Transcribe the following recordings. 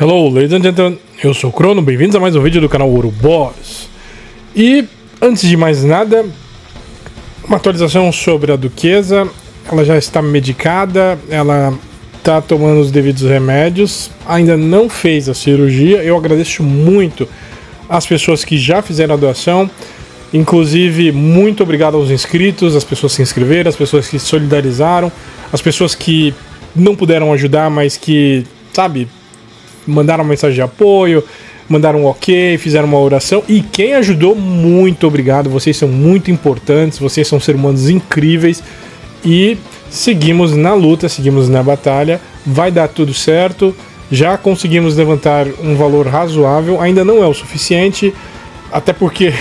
Hello, ladies and gentlemen, eu sou o Crono, bem-vindos a mais um vídeo do canal Ouroboros. E, antes de mais nada, uma atualização sobre a Duquesa. Ela já está medicada, ela está tomando os devidos remédios, ainda não fez a cirurgia. Eu agradeço muito as pessoas que já fizeram a doação, inclusive muito obrigado aos inscritos, as pessoas que se inscreveram, as pessoas que se solidarizaram, as pessoas que não puderam ajudar, mas que, sabe, mandaram uma mensagem de apoio, mandaram um ok, fizeram uma oração. E quem ajudou, muito obrigado. Vocês são muito importantes, vocês são seres humanos incríveis. E seguimos na luta, seguimos na batalha. Vai dar tudo certo. Já conseguimos levantar um valor razoável. Ainda não é o suficiente, até porque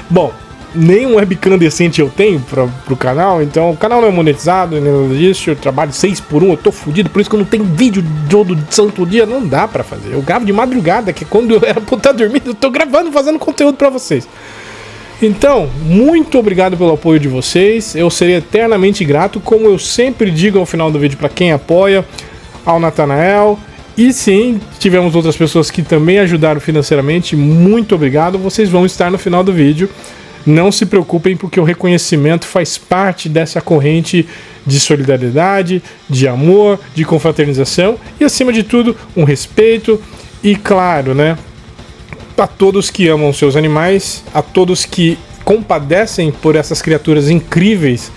bom, nem um webcam decente eu tenho pro canal, então o canal não é monetizado, nem nada disso. Eu trabalho 6x1, eu tô fudido, por isso que eu não tenho vídeo todo santo dia, não dá pra fazer. Eu gravo de madrugada, que é quando eu era pra estar dormindo, eu tô gravando, fazendo conteúdo pra vocês. Então, muito obrigado pelo apoio de vocês, eu serei eternamente grato, como eu sempre digo ao final do vídeo pra quem apoia, ao Natanael. E sim, tivemos outras pessoas que também ajudaram financeiramente, muito obrigado, vocês vão estar no final do vídeo. Não se preocupem, porque o reconhecimento faz parte dessa corrente de solidariedade, de amor, de confraternização e, acima de tudo, um respeito. E claro, né, a todos que amam seus animais, a todos que compadecem por essas criaturas incríveis,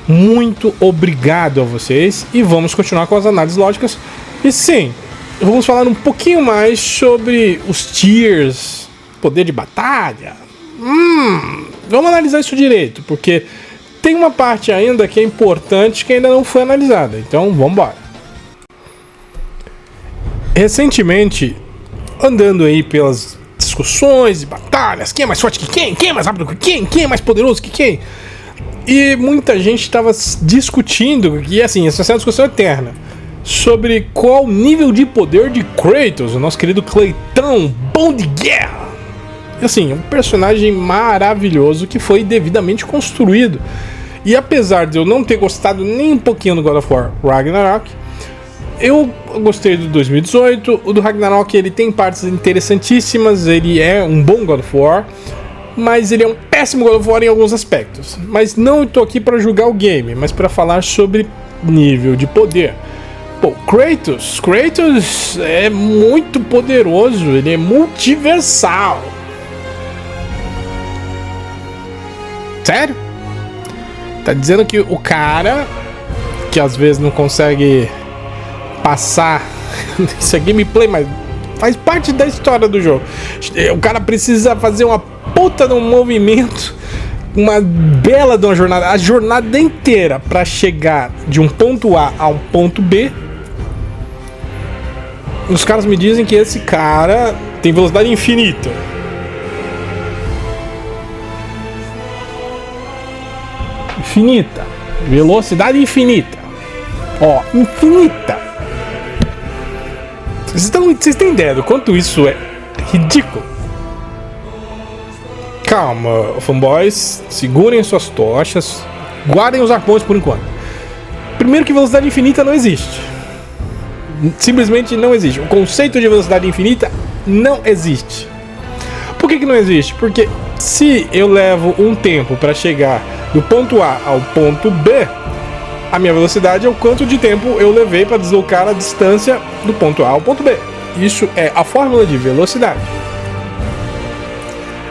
muito obrigado a vocês. E vamos continuar com as análises lógicas. E sim, vamos falar um pouquinho mais sobre os tiers, poder de batalha. Vamos analisar isso direito, porque tem uma parte ainda que é importante que ainda não foi analisada. Então, vamos embora. Recentemente, andando aí pelas discussões e batalhas, quem é mais forte que quem? Quem é mais rápido que quem? Quem é mais poderoso que quem? E muita gente estava discutindo, e assim, essa é uma discussão eterna, sobre qual o nível de poder de Kratos, o nosso querido Cleitão, bom de guerra. Assim, um personagem maravilhoso que foi devidamente construído. E apesar de eu não ter gostado nem um pouquinho do God of War Ragnarok, eu gostei do 2018. O do Ragnarok, ele tem partes interessantíssimas, ele é um bom God of War, mas ele é um péssimo God of War em alguns aspectos. Mas não estou aqui para julgar o game, mas para falar sobre nível de poder. Pô, Kratos é muito poderoso, ele é multiversal. Sério? Tá dizendo que o cara que às vezes não consegue passar isso é gameplay, mas faz parte da história do jogo. O cara precisa fazer uma puta de um movimento, uma bela de uma jornada, a jornada inteira pra chegar de um ponto A a um ponto B. Os caras me dizem que esse cara tem velocidade infinita. Infinita. Velocidade infinita. Ó, infinita. Vocês têm ideia do quanto isso é ridículo? Calma, fanboys. Segurem suas tochas. Guardem os arpões por enquanto. Primeiro que velocidade infinita não existe. Simplesmente não existe. O conceito de velocidade infinita não existe. Por que não existe? Porque se eu levo um tempo para chegar do ponto A ao ponto B, a minha velocidade é o quanto de tempo eu levei para deslocar a distância do ponto A ao ponto B. Isso é a fórmula de velocidade.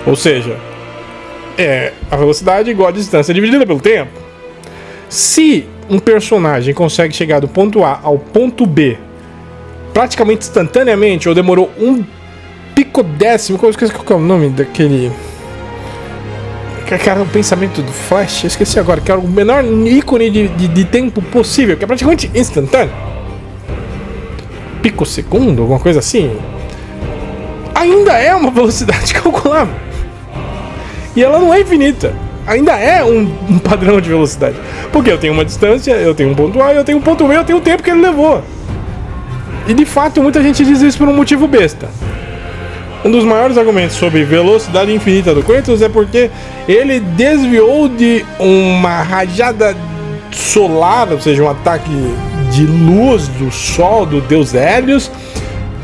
Ou seja, é a velocidade igual a distância dividida pelo tempo. Se um personagem consegue chegar do ponto A ao ponto B praticamente instantaneamente, ou demorou um picodécimo, eu esqueci qual é o nome daquele... Cara, o pensamento do Flash, eu esqueci agora, que era o menor ícone de tempo possível, que é praticamente instantâneo. Picosegundo, alguma coisa assim. Ainda é uma velocidade calculável. E ela não é infinita. Ainda é um padrão de velocidade. Porque eu tenho uma distância, eu tenho um ponto A, eu tenho um ponto B, eu tenho o tempo que ele levou. E de fato, muita gente diz isso por um motivo besta. Um dos maiores argumentos sobre velocidade infinita do Kratos é porque ele desviou de uma rajada solar, ou seja, um ataque de luz do sol do deus Hélios,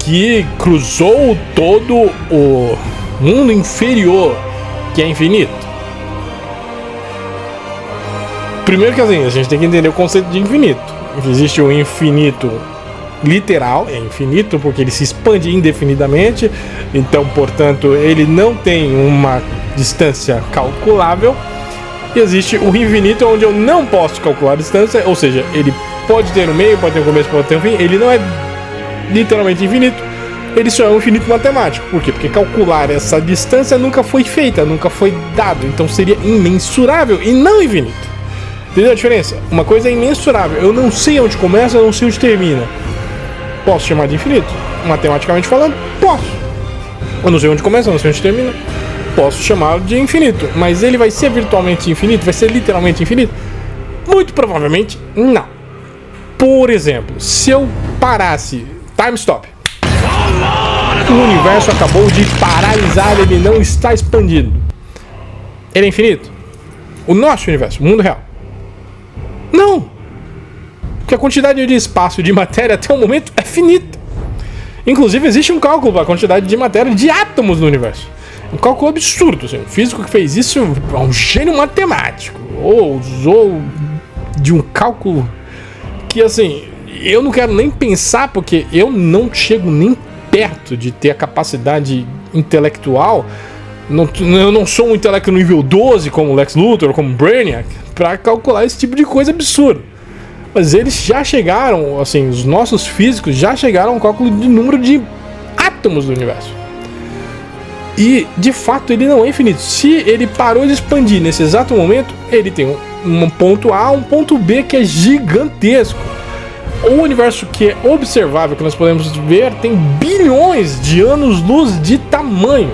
que cruzou todo o mundo inferior, que é infinito? Primeiro que assim, a gente tem que entender o conceito de infinito. Existe o infinito literal, é infinito porque ele se expande indefinidamente, então, portanto, ele não tem uma distância calculável. E existe o infinito, onde eu não posso calcular a distância, ou seja, ele pode ter um meio, pode ter um começo, pode ter um fim, ele não é literalmente infinito, ele só é um infinito matemático. Por quê? Porque calcular essa distância nunca foi feita, nunca foi dado, então seria imensurável e não infinito. Entendeu a diferença? Uma coisa é imensurável, eu não sei onde começa, eu não sei onde termina. Posso chamar de infinito? Matematicamente falando, posso. Eu não sei onde começa, eu não sei onde termina. Posso chamar de infinito, mas ele vai ser virtualmente infinito? Vai ser literalmente infinito? Muito provavelmente não. Por exemplo, se eu parasse, time stop, o universo acabou de paralisar, ele não está expandindo. Ele é infinito? O nosso universo, o mundo real? Não. Porque a quantidade de espaço e de matéria até o momento é finita. Inclusive existe um cálculo para a quantidade de matéria de átomos no universo. Um cálculo absurdo, assim. O físico que fez isso é um gênio matemático. Ou usou de um cálculo que, assim, eu não quero nem pensar, porque eu não chego nem perto de ter a capacidade intelectual. Eu não sou um intelecto nível 12 como Lex Luthor, como Brainiac, para calcular esse tipo de coisa absurda. Mas eles já chegaram, assim, os nossos físicos já chegaram ao cálculo de número de átomos do universo. E, de fato, ele não é infinito. Se ele parou de expandir nesse exato momento, ele tem um ponto A, um ponto B que é gigantesco. O universo que é observável, que nós podemos ver, tem bilhões de anos-luz de tamanho.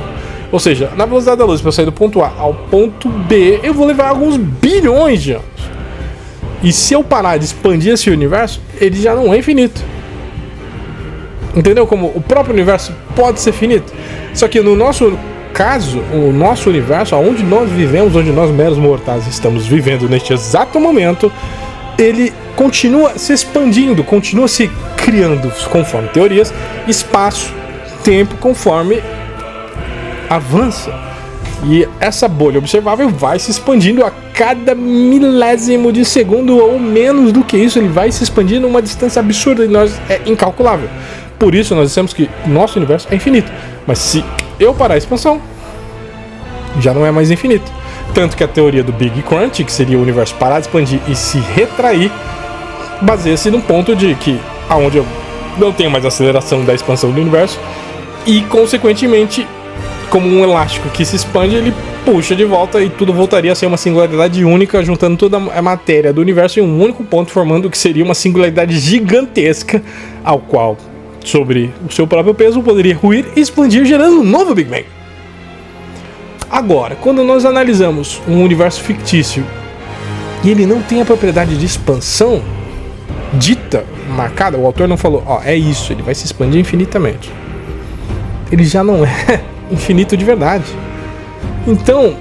Ou seja, na velocidade da luz, para eu sair do ponto A ao ponto B, eu vou levar alguns bilhões de anos. E se eu parar de expandir esse universo, ele já não é infinito. Entendeu como o próprio universo pode ser finito? Só que no nosso caso, o nosso universo, onde nós vivemos, onde nós meros mortais estamos vivendo neste exato momento, ele continua se expandindo, continua se criando, conforme teorias, espaço, tempo, conforme avança. E essa bolha observável vai se expandindo a cada milésimo de segundo, ou menos do que isso, ele vai se expandindo numa distância absurda e nós é incalculável. Por isso nós dissemos que nosso universo é infinito. Mas se eu parar a expansão, já não é mais infinito. Tanto que a teoria do Big Crunch, que seria o universo parar de expandir e se retrair, baseia-se num ponto de que aonde eu não tenho mais aceleração da expansão do universo e, consequentemente, como um elástico que se expande, ele puxa de volta e tudo voltaria a ser uma singularidade única, juntando toda a matéria do universo em um único ponto, formando o que seria uma singularidade gigantesca, ao qual, sobre o seu próprio peso, poderia ruir e expandir, gerando um novo Big Bang. Agora, quando nós analisamos um universo fictício e ele não tem a propriedade de expansão dita, marcada, o autor não falou, é isso, ele vai se expandir infinitamente. Ele já não é infinito de verdade. Então,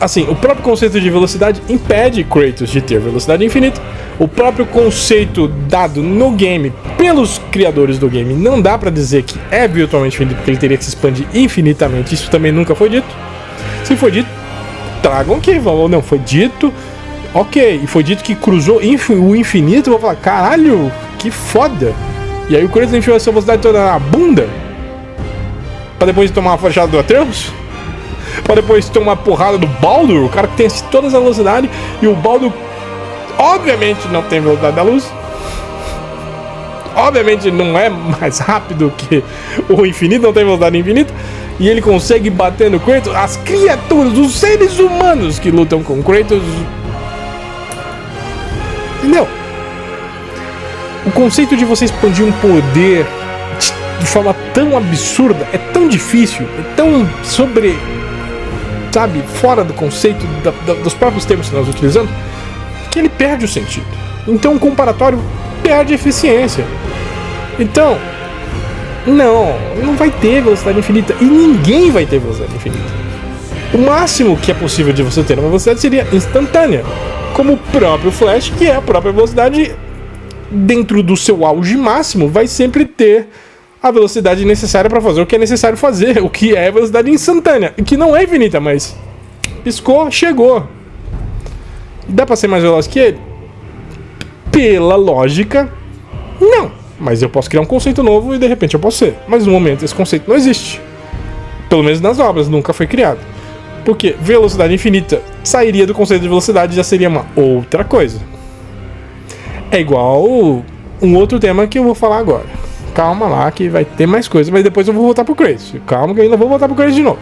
assim, o próprio conceito de velocidade impede Kratos de ter velocidade infinita. O próprio conceito dado no game pelos criadores do game não dá pra dizer que é virtualmente infinito, porque ele teria que se expandir infinitamente. Isso também nunca foi dito. Se foi dito, tragam que falou, não, foi dito, ok, e foi dito que cruzou o infinito. Eu vou falar, caralho, que foda. E aí o Kratos enfiou essa velocidade toda na bunda pra depois tomar uma flechada do Atreus, pra depois tomar uma porrada do Baldur, o cara que tem toda essa velocidade, e o Baldur obviamente não tem velocidade da luz, obviamente não é mais rápido que o infinito, não tem velocidade infinita, e ele consegue bater no Kratos. As criaturas, os seres humanos que lutam com Kratos, entendeu? O conceito de você expandir um poder de forma tão absurda é tão difícil, é tão fora do conceito dos próprios termos que nós utilizamos, que ele perde o sentido. Então o comparatório perde eficiência. Então, não vai ter velocidade infinita, e ninguém vai ter velocidade infinita. O máximo que é possível de você ter uma velocidade seria instantânea, como o próprio Flash, que é a própria velocidade dentro do seu auge máximo, vai sempre ter a velocidade necessária para fazer o que é necessário fazer, o que é a velocidade instantânea, que não é infinita, mas piscou, chegou. Dá para ser mais veloz que ele? Pela lógica, não. Mas eu posso criar um conceito novo e de repente eu posso ser. Mas no momento esse conceito não existe. Pelo menos nas obras, nunca foi criado. Porque velocidade infinita sairia do conceito de velocidade e já seria uma outra coisa. É igual um outro tema que eu vou falar agora. Calma lá que vai ter mais coisa, mas depois eu vou voltar pro Crazy. Calma que eu ainda vou voltar pro Crazy de novo.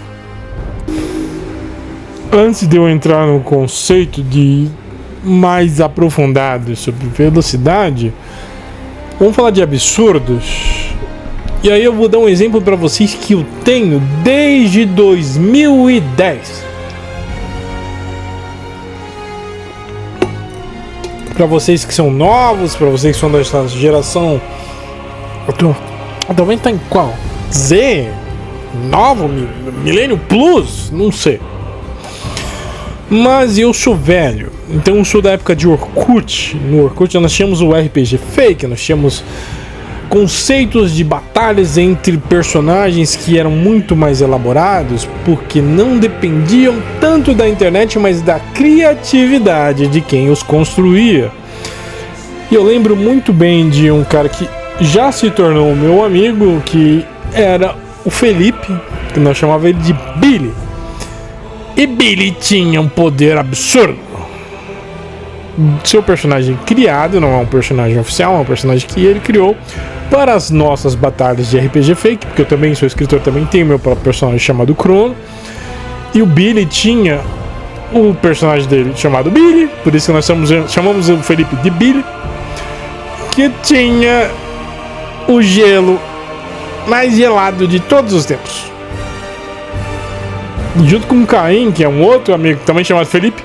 Antes de eu entrar no conceito de mais aprofundado sobre velocidade, vamos falar de absurdos. E aí eu vou dar um exemplo para vocês que eu tenho desde 2010. Para vocês que são novos, para vocês que são dessa geração, eu também tá em qual? Z? Novo? Millennium Plus? Não sei. Mas eu sou velho, então eu sou da época de Orkut. No Orkut nós tínhamos o RPG Fake, nós tínhamos conceitos de batalhas entre personagens que eram muito mais elaborados, porque não dependiam tanto da internet, mas da criatividade de quem os construía. E eu lembro muito bem de um cara que já se tornou meu amigo, que era o Felipe, que nós chamava ele de Billy. E Billy tinha um poder absurdo. Seu personagem criado, não é um personagem oficial, é um personagem que ele criou para as nossas batalhas de RPG Fake, porque eu também sou escritor, também tenho meu próprio personagem chamado Crono. E o Billy tinha o personagem dele chamado Billy, por isso que nós chamamos o Felipe de Billy, que tinha o gelo mais gelado de todos os tempos. Junto com o Caim, que é um outro amigo também chamado Felipe.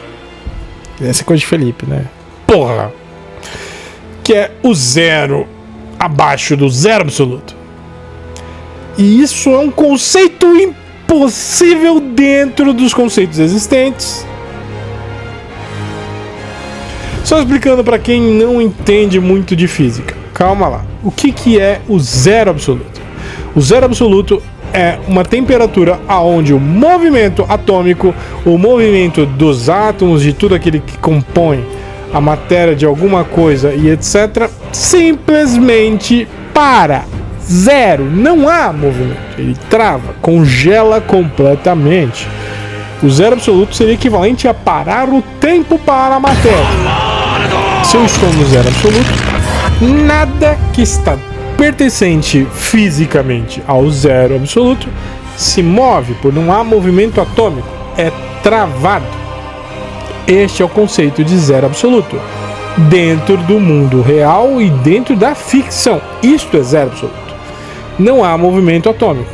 Essa é coisa de Felipe, né? Porra! Que é o zero abaixo do zero absoluto. E isso é um conceito impossível dentro dos conceitos existentes. Só explicando para quem não entende muito de física. Calma lá. O que é o zero absoluto? O zero absoluto é uma temperatura aonde o movimento atômico, o movimento dos átomos, de tudo aquilo que compõe a matéria de alguma coisa e etc., simplesmente para. Zero. Não há movimento. Ele trava, congela completamente. O zero absoluto seria equivalente a parar o tempo para a matéria. Se eu estou no zero absoluto, nada que está pertencente fisicamente ao zero absoluto se move, por não há movimento atômico, é travado. Este é o conceito de zero absoluto dentro do mundo real e dentro da ficção. Isto é zero absoluto. Não há movimento atômico.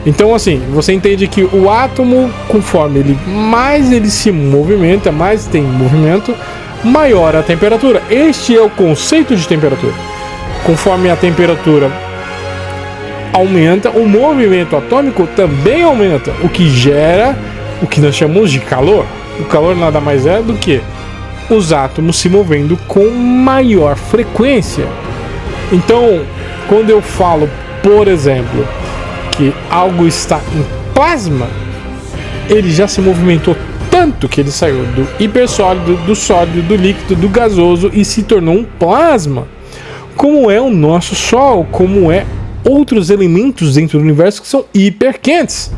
Então, assim, você entende que o átomo, conforme ele se movimenta, mais tem movimento, maior a temperatura. Este é o conceito de temperatura. Conforme a temperatura aumenta, o movimento atômico também aumenta, o que gera o que nós chamamos de calor. O calor nada mais é do que os átomos se movendo com maior frequência. Então, quando eu falo, por exemplo, que algo está em plasma, ele já se movimentou tanto que ele saiu do hipersólido, do sólido, do líquido, do gasoso e se tornou um plasma. Como é o nosso Sol, como é outros elementos dentro do universo que são hiperquentes,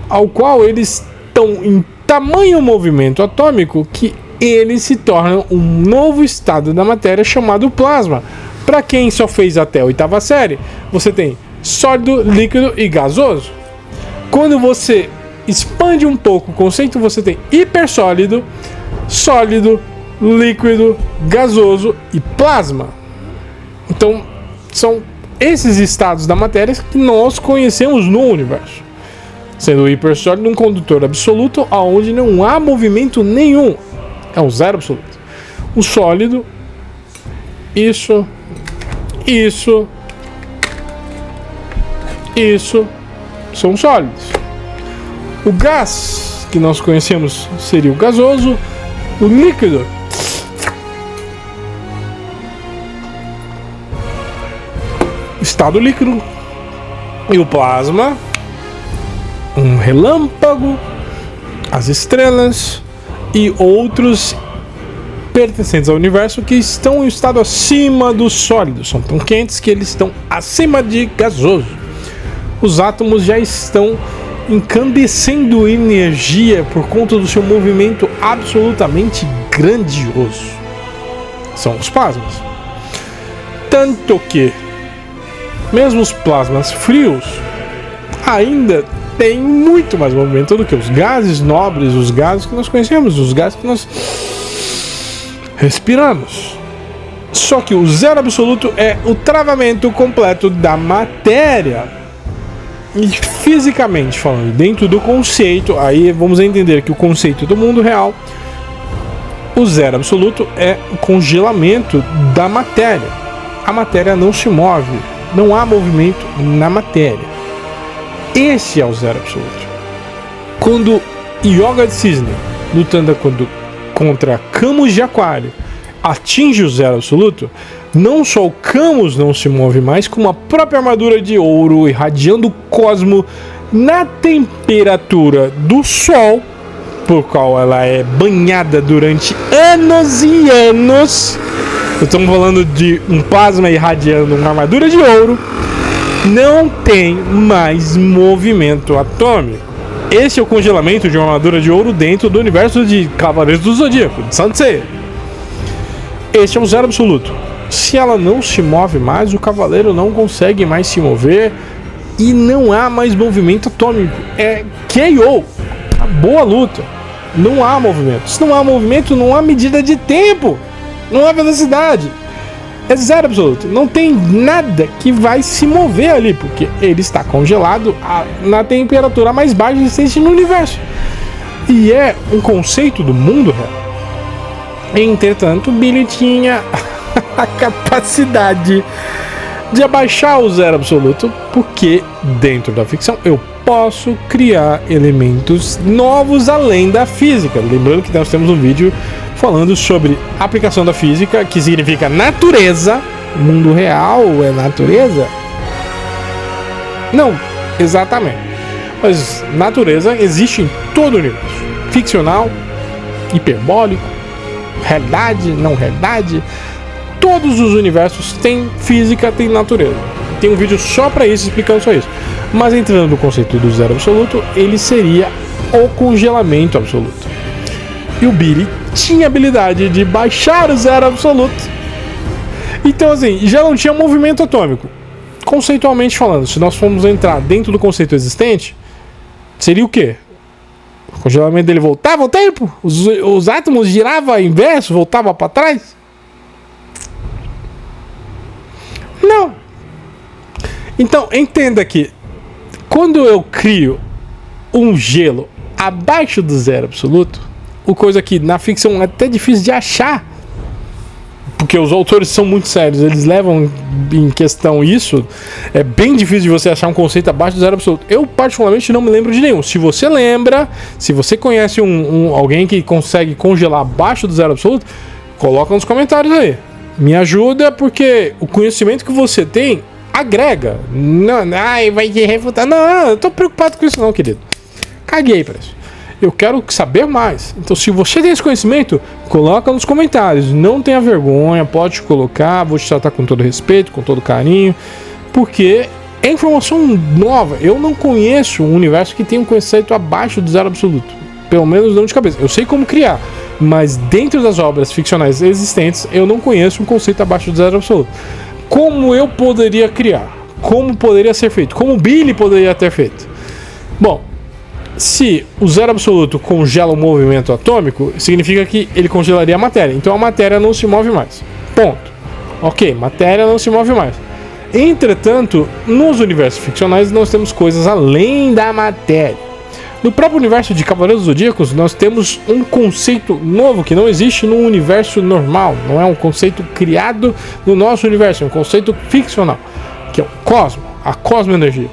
ao qual eles estão em tamanho movimento atômico que eles se tornam um novo estado da matéria chamado plasma. Para quem só fez até a 8ª série, você tem sólido, líquido e gasoso. Quando você expande um pouco o conceito, você tem hipersólido, sólido, líquido, gasoso e plasma. Então, são esses estados da matéria que nós conhecemos no universo. Sendo o hipersólido um condutor absoluto, onde não há movimento nenhum. É um zero absoluto. O sólido, isso são sólidos. O gás, que nós conhecemos, seria o gasoso. O líquido, estado líquido, e o plasma, um relâmpago, as estrelas e outros pertencentes ao universo que estão em estado acima do sólido. São tão quentes que eles estão acima de gasoso. Os átomos já estão incandescendo energia por conta do seu movimento absolutamente grandioso. São os plasmas. Tanto que, mesmo os plasmas frios, ainda tem muito mais movimento do que os gases nobres, os gases que nós conhecemos, os gases que nós respiramos. Só que o zero absoluto é o travamento completo da matéria. E fisicamente falando, dentro do conceito, aí vamos entender que o conceito do mundo real, o zero absoluto é o congelamento da matéria. A matéria não se move, não há movimento na matéria. Esse é o zero absoluto. Quando Yoga de Cisne, lutando contra Camus de Aquário, atinge o zero absoluto, não só o Camus não se move mais, como a própria armadura de ouro irradiando o cosmo na temperatura do Sol, por qual ela é banhada durante anos e anos. Estamos falando de um plasma irradiando uma armadura de ouro. Não tem mais movimento atômico. Esse é o congelamento de uma armadura de ouro dentro do universo de Cavaleiros do Zodíaco, de Saint Seiya. Esse é o zero absoluto. Se ela não se move mais, o cavaleiro não consegue mais se mover e não há mais movimento atômico. É KO. Boa luta. Não há movimento. Se não há movimento, não há medida de tempo. Não há velocidade. É zero absoluto. Não tem nada que vai se mover ali, porque ele está congelado na temperatura mais baixa existente no universo. E é um conceito do mundo real. Entretanto, Billy tinha a capacidade de abaixar o zero absoluto, porque dentro da ficção eu posso criar elementos novos além da física. Lembrando que nós temos um vídeo falando sobre aplicação da física, que significa natureza. O mundo real é natureza? Não, exatamente. Mas natureza existe em todo o universo. Ficcional, hiperbólico, realidade, não realidade. Todos os universos têm física, têm natureza. Tem um vídeo só para isso, explicando só isso. Mas entrando no conceito do zero absoluto, ele seria o congelamento absoluto. E o Billy tinha a habilidade de baixar o zero absoluto. Então assim, já não tinha movimento atômico. Conceitualmente falando, se nós formos entrar dentro do conceito existente, seria o quê? O congelamento dele voltava ao tempo? Os átomos giravam inverso, voltavam para trás? Não. Então, entenda que quando eu crio um gelo abaixo do zero absoluto, o coisa que na ficção é até difícil de achar, porque os autores são muito sérios, eles levam em questão isso, é bem difícil de você achar um conceito abaixo do zero absoluto. Eu particularmente não me lembro de nenhum. Se você lembra, se você conhece alguém que consegue congelar abaixo do zero absoluto, coloca nos comentários aí. Me ajuda, porque o conhecimento que você tem agrega. Não, ai, vai te refutar. Não, eu tô preocupado com isso não, querido. Caguei pra isso. Eu quero saber mais. Então, se você tem esse conhecimento, coloca nos comentários. Não tenha vergonha, pode colocar. Vou te tratar com todo respeito, com todo carinho, porque é informação nova. Eu não conheço um universo que tenha um conceito abaixo do zero absoluto. Pelo menos não de cabeça. Eu sei como criar, mas dentro das obras ficcionais existentes, eu não conheço um conceito abaixo do zero absoluto. Como eu poderia criar? Como poderia ser feito? Como Billy poderia ter feito? Bom, se o zero absoluto congela o movimento atômico, significa que ele congelaria a matéria. Então a matéria não se move mais. Ponto. Ok, matéria não se move mais. Entretanto, nos universos ficcionais nós temos coisas além da matéria. No próprio universo de Cavaleiros Zodíacos, nós temos um conceito novo que não existe no universo normal. Não é um conceito criado no nosso universo, é um conceito ficcional, que é o cosmo, a cosmoenergia.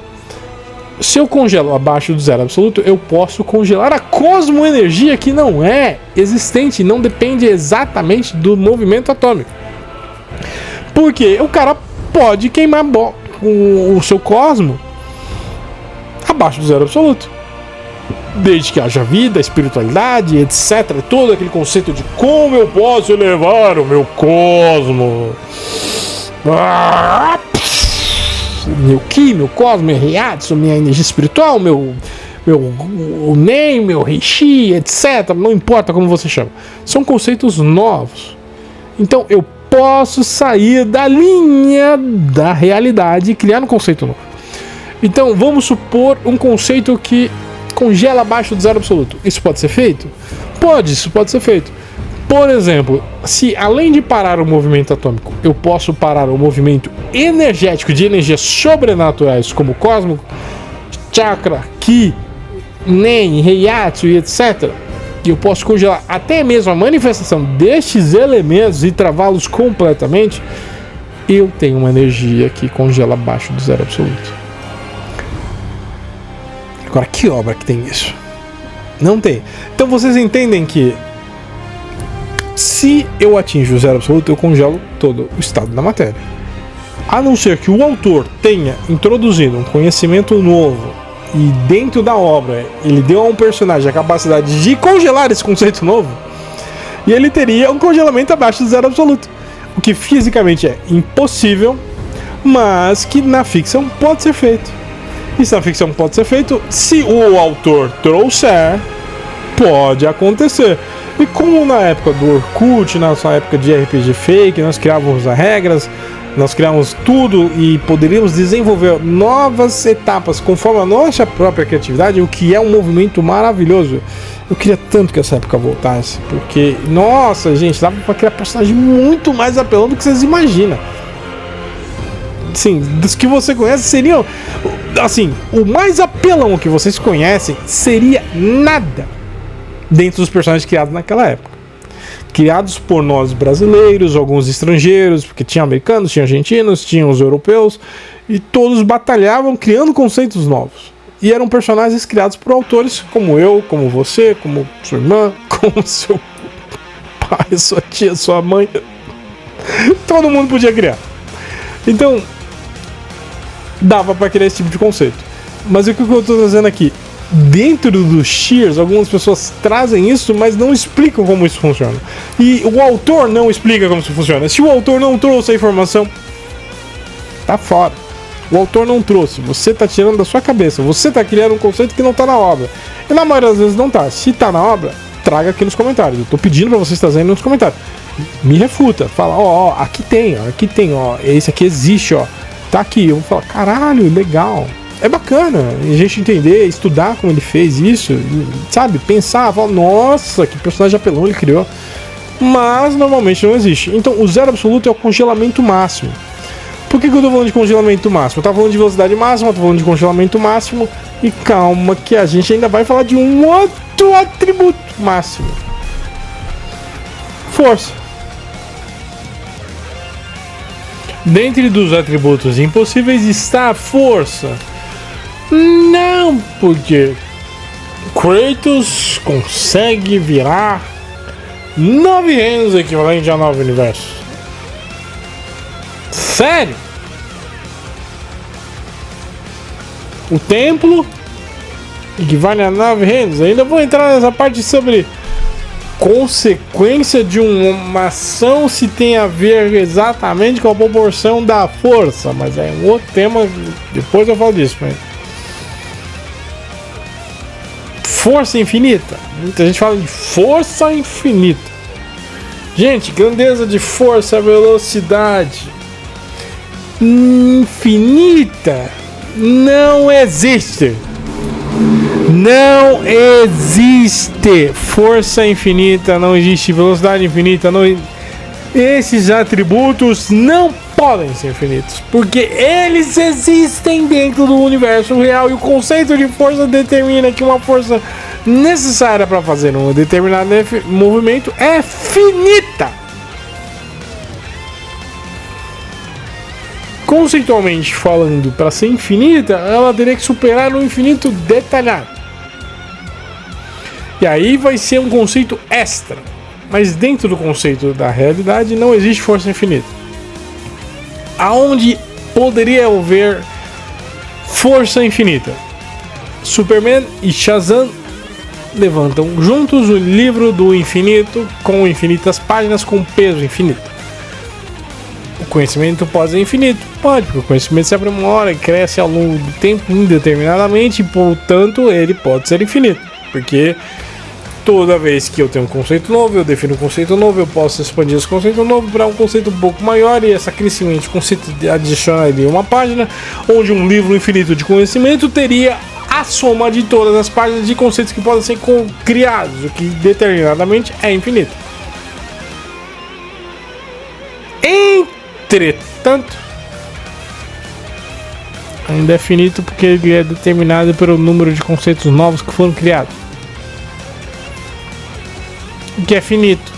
Se eu congelo abaixo do zero absoluto, eu posso congelar a cosmoenergia, que não é existente, não depende exatamente do movimento atômico. Porque o cara pode queimar o seu cosmo abaixo do zero absoluto. Desde que haja vida, espiritualidade, etc. Todo aquele conceito de como eu posso elevar o meu cosmo. Meu Ki, meu cosmo, meu Reiatsu, minha energia espiritual, meu Nen, meu Reishi, etc. Não importa como você chama. São conceitos novos. Então eu posso sair da linha da realidade e criar um conceito novo. Então vamos supor um conceito que congela abaixo do zero absoluto. Isso pode ser feito? Pode, isso pode ser feito. Por exemplo, se além de parar o movimento atômico, eu posso parar o movimento energético de energias sobrenaturais como cosmo, chakra, Ki, Nen, Reiatsu e etc. E eu posso congelar até mesmo a manifestação destes elementos e travá-los completamente. Eu tenho uma energia que congela abaixo do zero absoluto. Agora, que obra que tem isso? Não tem. Então vocês entendem que se eu atinjo o zero absoluto, eu congelo todo o estado da matéria. A não ser que o autor tenha introduzido um conhecimento novo e dentro da obra ele deu a um personagem a capacidade de congelar esse conceito novo, e ele teria um congelamento abaixo do zero absoluto. O que fisicamente é impossível, mas que na ficção pode ser feito. Isso na ficção pode ser feito se o autor trouxer, pode acontecer. E como na época do Orkut, na sua época de RPG fake, nós criávamos as regras, nós criávamos tudo e poderíamos desenvolver novas etapas conforme a nossa própria criatividade, o que é um movimento maravilhoso. Eu queria tanto que essa época voltasse, porque, nossa, gente, dava pra criar personagem muito mais apelão do que vocês imaginam. Sim, dos que você conhece seriam, assim, o mais apelão que vocês conhecem seria nada dentro dos personagens criados naquela época. Criados por nós brasileiros, alguns estrangeiros, porque tinha americanos, tinha argentinos, tinha os europeus, e todos batalhavam criando conceitos novos. E eram personagens criados por autores como eu, como você, como sua irmã, como seu pai, sua tia, sua mãe. Todo mundo podia criar. Então, dava para criar esse tipo de conceito. Mas o que eu estou trazendo aqui? Dentro dos Shears, algumas pessoas trazem isso, mas não explicam como isso funciona. E o autor não explica como isso funciona. Se o autor não trouxe a informação, tá fora. O autor não trouxe. Você tá tirando da sua cabeça. Você tá criando um conceito que não tá na obra. E na maioria das vezes não tá. Se tá na obra, traga aqui nos comentários. Eu tô pedindo para vocês trazerem nos comentários. Me refuta. Fala, ó, aqui tem, ó. Esse aqui existe, ó. Tá aqui. Eu vou falar, caralho, legal. É bacana a gente entender, estudar como ele fez isso, sabe? Pensar, falar, nossa, que personagem apelão ele criou. Mas normalmente não existe. Então o zero absoluto é o congelamento máximo. Por que eu tô falando de congelamento máximo? Eu tava falando de velocidade máxima, eu tô falando de congelamento máximo. E calma que a gente ainda vai falar de um outro atributo máximo. Força. Dentre dos atributos impossíveis está a força. Não, porque Kratos consegue virar 9 reinos equivalente a 9 universos. Sério? O templo equivale a 9 reinos. Ainda vou entrar nessa parte sobre consequência de uma ação se tem a ver exatamente com a proporção da força, mas é um outro tema, depois eu falo disso. Mas força infinita. Muita gente fala de força infinita. Gente, grandeza de força, velocidade infinita não existe. Não existe força infinita, não existe velocidade infinita, não. Esses atributos não podem ser infinitos, porque eles existem dentro do universo real e o conceito de força determina que uma força necessária para fazer um determinado movimento é finita. Conceitualmente falando, para ser infinita, ela teria que superar um infinito detalhado. E aí vai ser um conceito extra. Mas dentro do conceito da realidade não existe força infinita. Aonde poderia haver força infinita. Superman e Shazam levantam juntos o livro do infinito com infinitas páginas com peso infinito. O conhecimento pode ser infinito? Pode, porque o conhecimento se aprimora e cresce ao longo do tempo indeterminadamente e, portanto, ele pode ser infinito. Porque toda vez que eu tenho um conceito novo, eu defino um conceito novo, eu posso expandir esse conceito novo para um conceito um pouco maior e essa crescimento de conceito adicionaria uma página, onde um livro infinito de conhecimento teria a soma de todas as páginas de conceitos que podem ser criados, o que determinadamente é infinito. Entretanto, ainda é finito porque ele é determinado pelo número de conceitos novos que foram criados. O que é finito.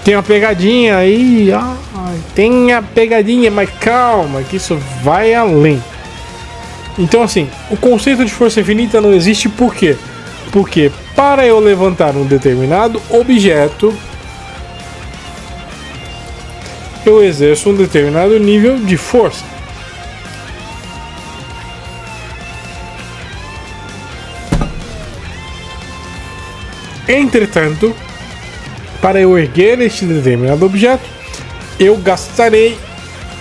Tem uma pegadinha aí, tem a pegadinha, mas calma, que isso vai além. Então assim, o conceito de força infinita não existe por quê? Porque para eu levantar um determinado objeto, eu exerço um determinado nível de força. Entretanto, para eu erguer este determinado objeto, eu gastarei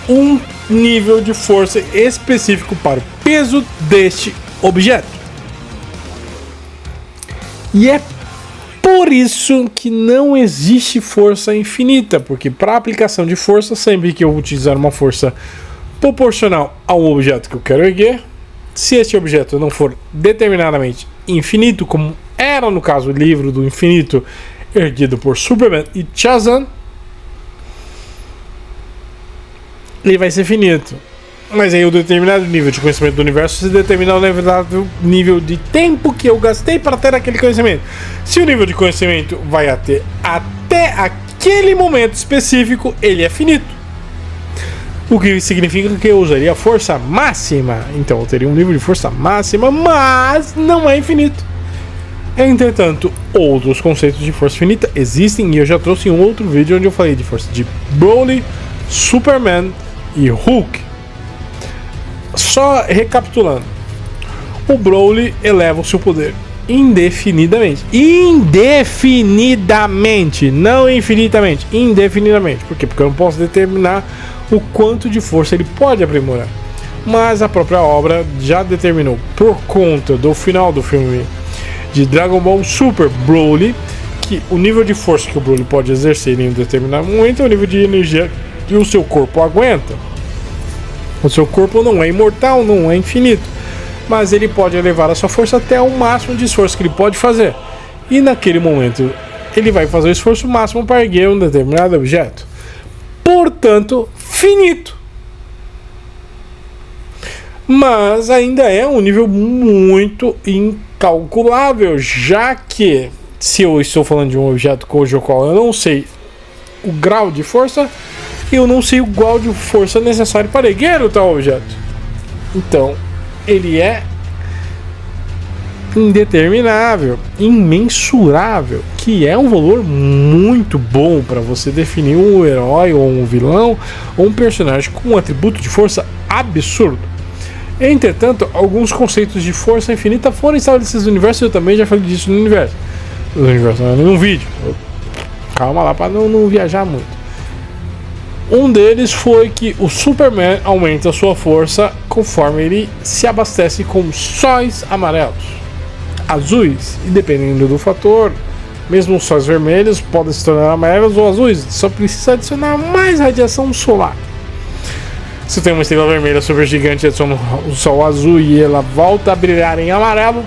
um nível de força específico para o peso deste objeto. E é por isso que não existe força infinita, porque para a aplicação de força, sempre que eu utilizar uma força proporcional ao objeto que eu quero erguer, se este objeto não for determinadamente infinito, como era no caso o livro do infinito erguido por Superman e Shazam, ele vai ser finito. Mas aí o determinado nível de conhecimento do universo se determina o determinado nível de tempo que eu gastei para ter aquele conhecimento. Se o nível de conhecimento vai até aquele momento específico, ele é finito. O que significa que eu usaria a força máxima. Então eu teria um nível de força máxima, mas não é infinito. Entretanto, outros conceitos de força finita existem e eu já trouxe um outro vídeo onde eu falei de força de Broly, Superman e Hulk. Só recapitulando, o Broly eleva o seu poder indefinidamente. Indefinidamente, não infinitamente, indefinidamente. Por quê? Porque eu não posso determinar o quanto de força ele pode aprimorar. Mas a própria obra já determinou, por conta do final do filme de Dragon Ball Super Broly, que o nível de força que o Broly pode exercer em um determinado momento é o nível de energia que o seu corpo aguenta. O seu corpo não é imortal, não é infinito, mas ele pode elevar a sua força até o máximo de esforço que ele pode fazer. E naquele momento ele vai fazer o esforço máximo para erguer um determinado objeto. Portanto, finito. Mas ainda é um nível muito incalculável, já que se eu estou falando de um objeto cujo qual eu não sei o grau de força, eu não sei o grau de força necessário para erguer o tal objeto. Então, ele é indeterminável, imensurável, que é um valor muito bom para você definir um herói ou um vilão ou um personagem com um atributo de força absurdo. Entretanto, alguns conceitos de força infinita foram estabelecidos no universo, eu também já falei disso no universo num vídeo. Calma lá para não viajar muito. Um deles foi que o Superman aumenta sua força conforme ele se abastece com sóis amarelos, azuis, e dependendo do fator, mesmo os sóis vermelhos podem se tornar amarelos ou azuis, só precisa adicionar mais radiação solar. Se tem uma estrela vermelha super gigante, adiciona o sol azul e ela volta a brilhar em amarelo,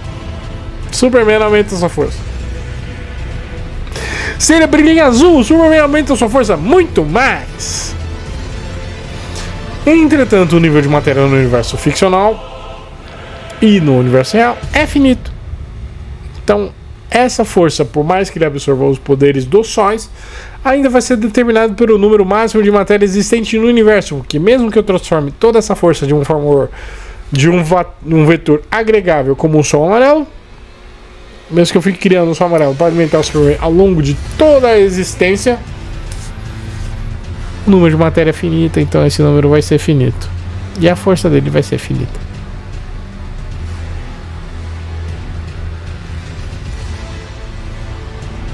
Superman aumenta sua força. Se ele brilha em azul, o Superman aumenta sua força muito mais. Entretanto, o nível de matéria no universo ficcional e no universo real é finito. Então, essa força, por mais que ele absorva os poderes dos sóis, ainda vai ser determinado pelo número máximo de matéria existente no universo, porque mesmo que eu transforme toda essa força de um vetor agregável como um sol amarelo, mesmo que eu fique criando um sol amarelo para alimentar o Superman ao longo de toda a existência, O número de matéria é finito, então esse número vai ser finito. E a força dele vai ser finita.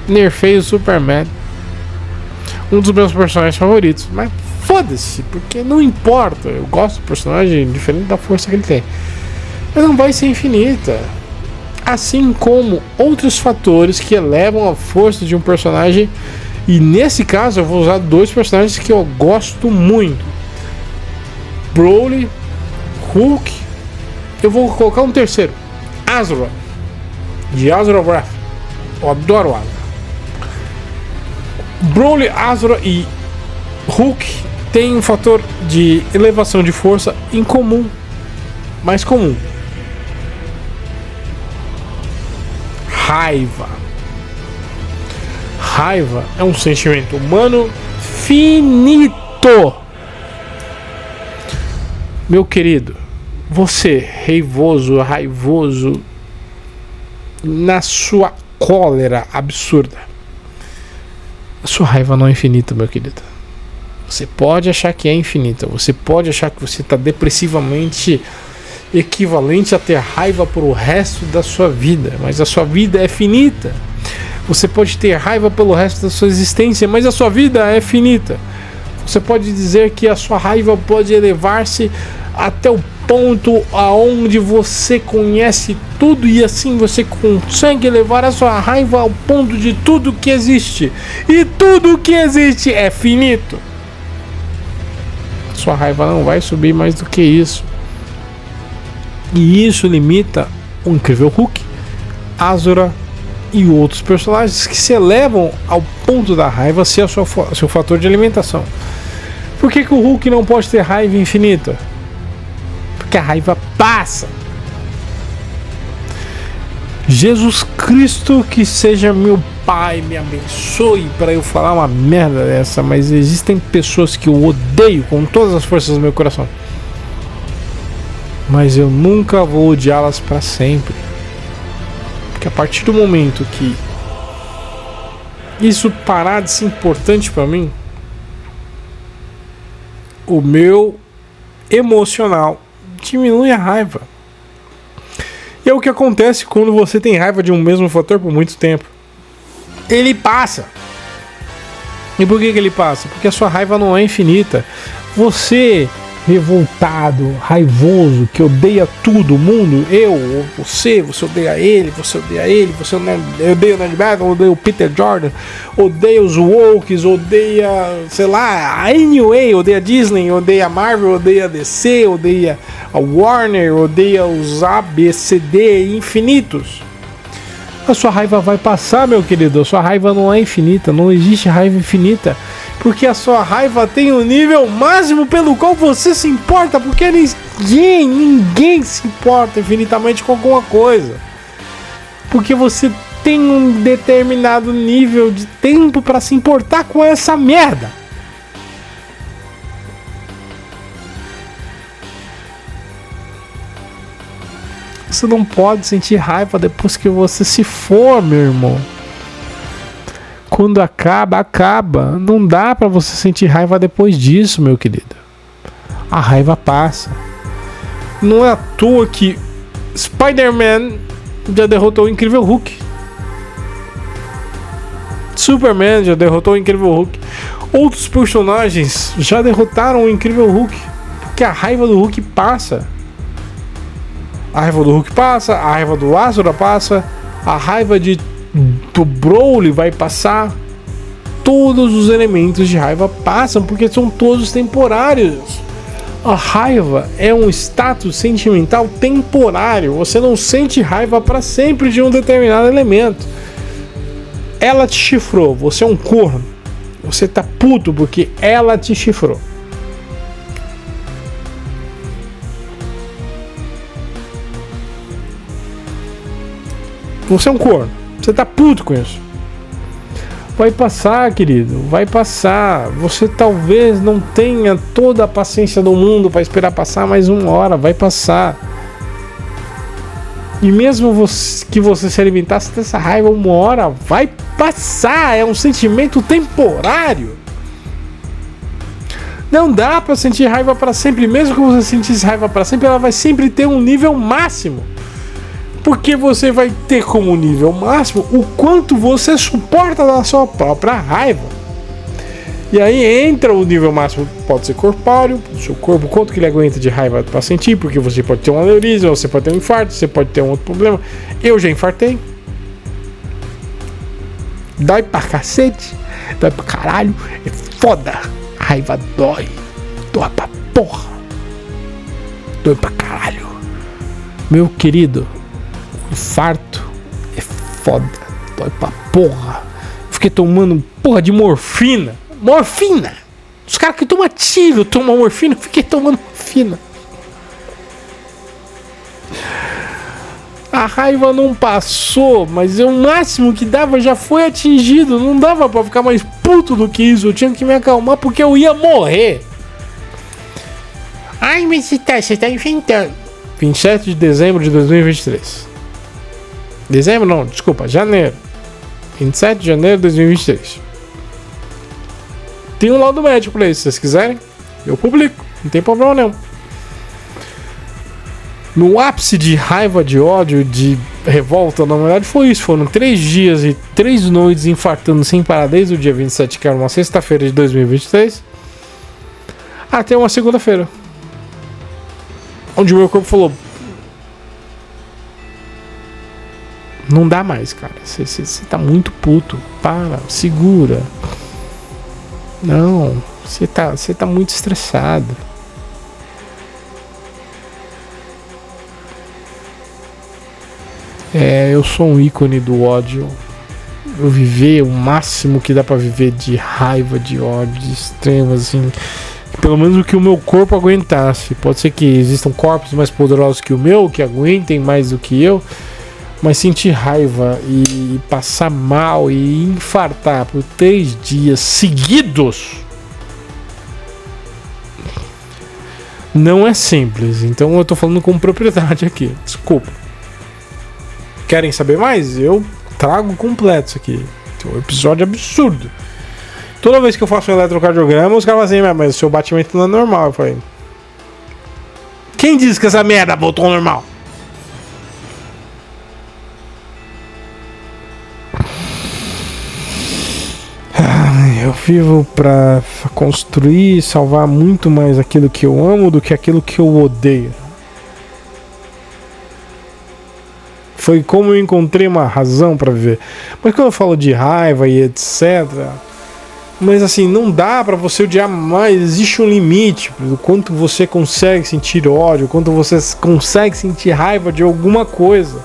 Nerfei o Superman. Um dos meus personagens favoritos. Mas foda-se, porque não importa. Eu gosto do personagem diferente da força que ele tem. Mas não vai ser infinita. Assim como outros fatores que elevam a força de um personagem. E nesse caso eu vou usar dois personagens que eu gosto muito: Broly, Hulk. Eu vou colocar um terceiro, Azura, de Azura Wrath. Eu adoro Azura. Broly, Azura e Hulk têm um fator de elevação de força em comum, mais comum: raiva. Raiva é um sentimento humano finito. Meu querido, você, raivoso, na sua cólera absurda, a sua raiva não é infinita, meu querido. Você pode achar que é infinita, você pode achar que você está depressivamente equivalente a ter raiva por o resto da sua vida, mas a sua vida é finita. Você pode ter raiva pelo resto da sua existência, mas a sua vida é finita. Você pode dizer que a sua raiva pode elevar-se até o ponto aonde você conhece tudo e assim você consegue elevar a sua raiva ao ponto de tudo que existe. E tudo que existe é finito. Sua raiva não vai subir mais do que isso. E isso limita o Incrível Hulk, Azura e outros personagens que se elevam ao ponto da raiva ser seu fator de alimentação. Por que o Hulk não pode ter raiva infinita? Porque a raiva passa. Jesus Cristo, que seja meu Pai, me abençoe para eu falar uma merda dessa, mas existem pessoas que eu odeio com todas as forças do meu coração, mas eu nunca vou odiá-las para sempre. Porque a partir do momento que isso parar de ser importante para mim, o meu emocional diminui a raiva. E é o que acontece quando você tem raiva de um mesmo fator por muito tempo. Ele passa. E por que ele passa? Porque a sua raiva não é infinita. Você, revoltado, raivoso, que odeia tudo, o mundo, eu, você odeia ele, você odeia o Ned Battle, odeia o Peter Jordan, odeia os Wokes, odeia, sei lá, a Anyway, odeia a Disney, odeia a Marvel, odeia a DC, odeia a Warner, odeia os ABCD infinitos. A sua raiva vai passar, meu querido. A sua raiva não é infinita, não existe raiva infinita. Porque a sua raiva tem um nível máximo pelo qual você se importa. Porque ninguém se importa infinitamente com alguma coisa. Porque você tem um determinado nível de tempo para se importar com essa merda. Você não pode sentir raiva depois que você se for, meu irmão. Quando acaba, acaba. Não dá pra você sentir raiva depois disso, meu querido. A raiva passa. Não é à toa que Spider-Man já derrotou o Incrível Hulk. Superman já derrotou o Incrível Hulk. Outros personagens já derrotaram o Incrível Hulk. Porque a raiva do Hulk passa. A raiva do Hulk passa, a raiva do Azura passa, a raiva do Broly vai passar. Todos os elementos de raiva passam porque são todos temporários. A raiva é um status sentimental temporário. Você não sente raiva para sempre de um determinado elemento. Ela te chifrou, você é um corno. Você tá puto porque ela te chifrou. Você é um corno. Você tá puto com isso. Vai passar, querido. Vai passar. Você talvez não tenha toda a paciência do mundo para esperar passar mais uma hora. Vai passar. E mesmo que você se alimentasse dessa raiva uma hora, vai passar. É um sentimento temporário. Não dá pra sentir raiva pra sempre. Mesmo que você sentisse raiva pra sempre, ela vai sempre ter um nível máximo. Porque você vai ter como nível máximo o quanto você suporta da sua própria raiva. E aí entra o nível máximo, pode ser corpóreo, o seu corpo, quanto que ele aguenta de raiva pra sentir, porque você pode ter um aneurisma, você pode ter um infarto, você pode ter um outro problema. Eu já infartei. Dói pra cacete, dói pra caralho, é foda. Raiva dói, dói pra porra, dói pra caralho. Meu querido, infarto é foda, dói pra porra. Fiquei tomando porra de morfina. Morfina! Os caras que tomam tiro tomam morfina, eu fiquei tomando morfina. A raiva não passou, mas o máximo que dava já foi atingido. Não dava pra ficar mais puto do que isso. Eu tinha que me acalmar porque eu ia morrer. Ai, mas você tá inventando. 27 de dezembro de 2023. Dezembro não, desculpa, janeiro. 27 de janeiro de 2023. Tem um laudo médico pra isso, se vocês quiserem. Eu publico, não tem problema nenhum. No ápice de raiva, de ódio, de revolta, na verdade foi isso. Foram 3 dias e 3 noites infartando sem parar desde o dia 27, que era uma sexta-feira de 2023, até uma segunda-feira. Onde o meu corpo falou: não dá mais, cara. Você tá muito puto. Para, segura. Não, você tá muito estressado. Eu sou um ícone do ódio. Eu vivi o máximo que dá pra viver de raiva, de ódio, de extremo, assim. Pelo menos o que o meu corpo aguentasse. Pode ser que existam corpos mais poderosos que o meu, que aguentem mais do que eu. Mas sentir raiva e passar mal e infartar por 3 dias seguidos não é simples. Então eu tô falando com propriedade aqui. Desculpa. Querem saber mais? Eu trago completo isso aqui. É um episódio absurdo. Toda vez que eu faço um eletrocardiograma, os caras falam assim: mas o seu batimento não é normal. Eu falei: quem disse que essa merda voltou ao normal? Eu vivo pra construir e salvar muito mais aquilo que eu amo do que aquilo que eu odeio. Foi como eu encontrei uma razão pra viver. Mas quando eu falo de raiva e etc, mas assim, não dá pra você odiar mais. Existe um limite do quanto você consegue sentir ódio, quanto você consegue sentir raiva de alguma coisa.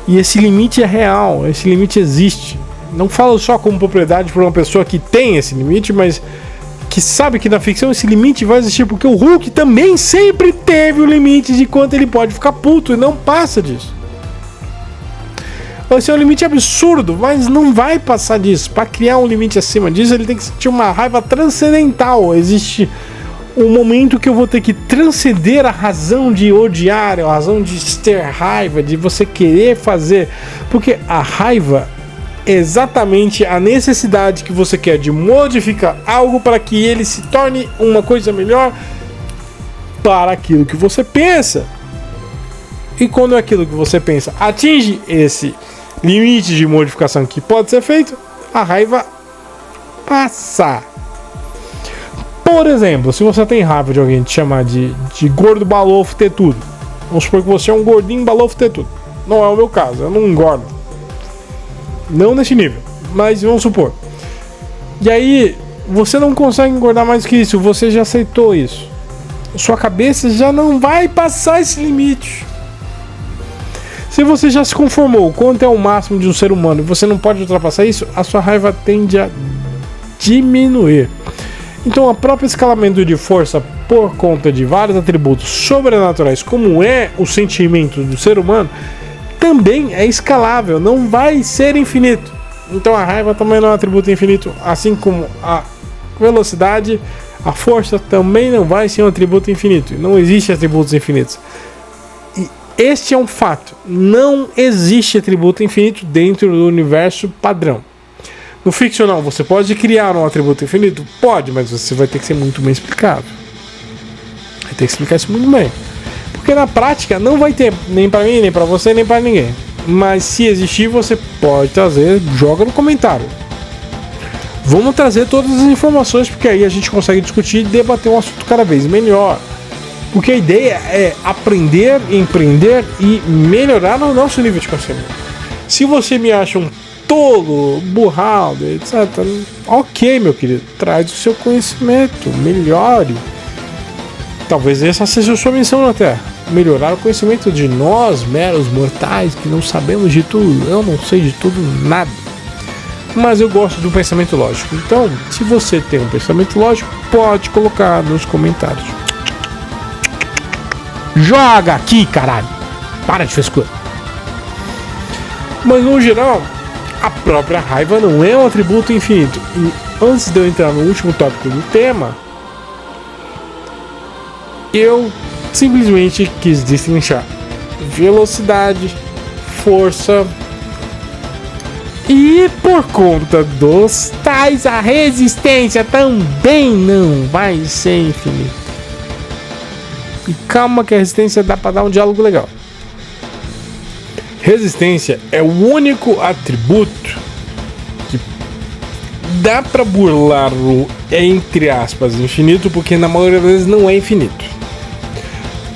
E esse limite é real, esse limite existe. Não falo só como propriedade para uma pessoa que tem esse limite, mas que sabe que na ficção esse limite vai existir, porque o Hulk também sempre teve o limite de quanto ele pode ficar puto e não passa disso. Vai ser um limite absurdo, mas não vai passar disso. Para criar um limite acima disso, ele tem que sentir uma raiva transcendental. Existe um momento que eu vou ter que transcender a razão de odiar, a razão de ter raiva, de você querer fazer, porque a raiva exatamente a necessidade que você quer de modificar algo para que ele se torne uma coisa melhor para aquilo que você pensa. E quando aquilo que você pensa atinge esse limite de modificação que pode ser feito, a raiva passa. Por exemplo, se você tem raiva de alguém te chamar de gordo, balofo, ter tudo. Vamos supor que você é um gordinho, balofo, ter tudo. Não é o meu caso, eu não engordo. Não nesse nível, mas vamos supor. E aí, você não consegue engordar mais que isso, você já aceitou isso. Sua cabeça já não vai passar esse limite. Se você já se conformou quanto é o máximo de um ser humano e você não pode ultrapassar isso, a sua raiva tende a diminuir. Então, o próprio escalamento de força por conta de vários atributos sobrenaturais, como é o sentimento do ser humano, também é escalável, não vai ser infinito. Então a raiva também não é um atributo infinito, assim como a velocidade, a força também não vai ser um atributo infinito. Não existe atributos infinitos. E este é um fato. Não existe atributo infinito dentro do universo padrão. No ficcional, você pode criar um atributo infinito? Pode, mas você vai ter que ser muito bem explicado. Vai ter que explicar isso muito bem. Porque na prática não vai ter nem pra mim, nem pra você, nem pra ninguém. Mas se existir, você pode trazer, joga no comentário. Vamos trazer todas as informações, porque aí a gente consegue discutir e debater um assunto cada vez melhor. Porque a ideia é aprender, empreender e melhorar o nosso nível de conhecimento. Se você me acha um tolo, burrado, etc., ok, meu querido, traz o seu conhecimento, melhore. Talvez essa seja a sua missão na Terra. Melhorar o conhecimento de nós, meros mortais, que não sabemos de tudo. Eu não sei de tudo nada. Mas eu gosto do pensamento lógico. Então, se você tem um pensamento lógico, pode colocar nos comentários. Joga aqui, caralho! Para de frescura. Mas no geral, a própria raiva não é um atributo infinito. E antes de eu entrar no último tópico do tema, eu simplesmente quis destrinchar velocidade, força, e por conta dos tais, a resistência também não vai ser infinita. E calma que a resistência dá pra dar um diálogo legal. Resistência é o único atributo que dá pra burlar o, entre aspas, infinito, porque na maioria das vezes não é infinito.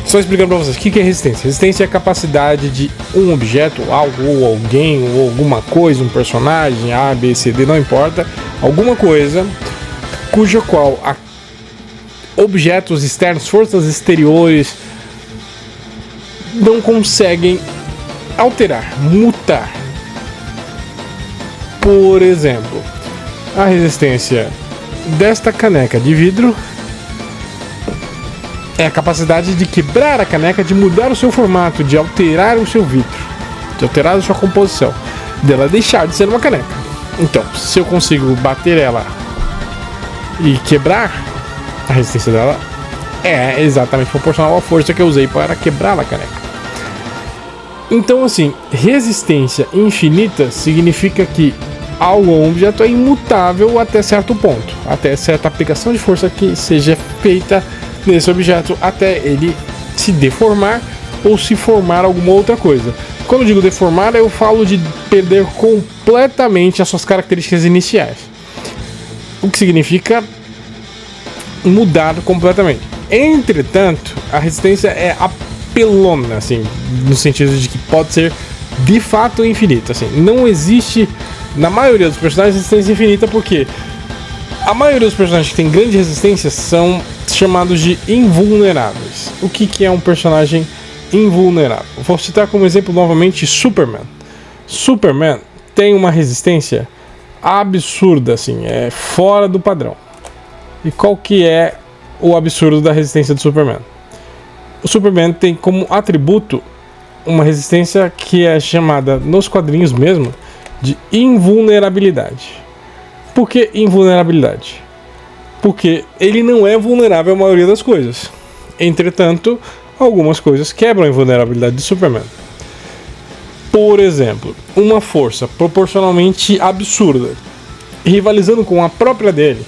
Só explicando pra vocês, o que é resistência? Resistência é a capacidade de um objeto, algo, ou alguém, ou alguma coisa, um personagem, A, B, C, D, não importa, alguma coisa, cuja qual objetos externos, forças exteriores, não conseguem alterar, mutar. Por exemplo, a resistência desta caneca de vidro é a capacidade de quebrar a caneca, de mudar o seu formato, de alterar o seu vidro, de alterar a sua composição, dela deixar de ser uma caneca. Então, se eu consigo bater ela e quebrar, a resistência dela é exatamente proporcional à força que eu usei para quebrar a caneca. Então, assim, resistência infinita significa que algo ou um objeto é imutável até certo ponto, até certa aplicação de força que seja feita nesse objeto até ele se deformar ou se formar alguma outra coisa. Quando eu digo deformar, eu falo de perder completamente as suas características iniciais. O que significa mudar completamente. Entretanto, a resistência é apelona, assim, no sentido de que pode ser de fato infinita. Assim, não existe, na maioria dos personagens, resistência infinita, porque a maioria dos personagens que tem grande resistência são chamados de invulneráveis. O que é um personagem invulnerável? Vou citar como exemplo novamente Superman. Superman tem uma resistência absurda, assim, é fora do padrão. E qual que é o absurdo da resistência do Superman? O Superman tem como atributo uma resistência que é chamada, nos quadrinhos mesmo, de invulnerabilidade. Por que invulnerabilidade? Porque ele não é vulnerável à maioria das coisas. Entretanto, algumas coisas quebram a invulnerabilidade de Superman. Por exemplo, uma força proporcionalmente absurda, rivalizando com a própria dele,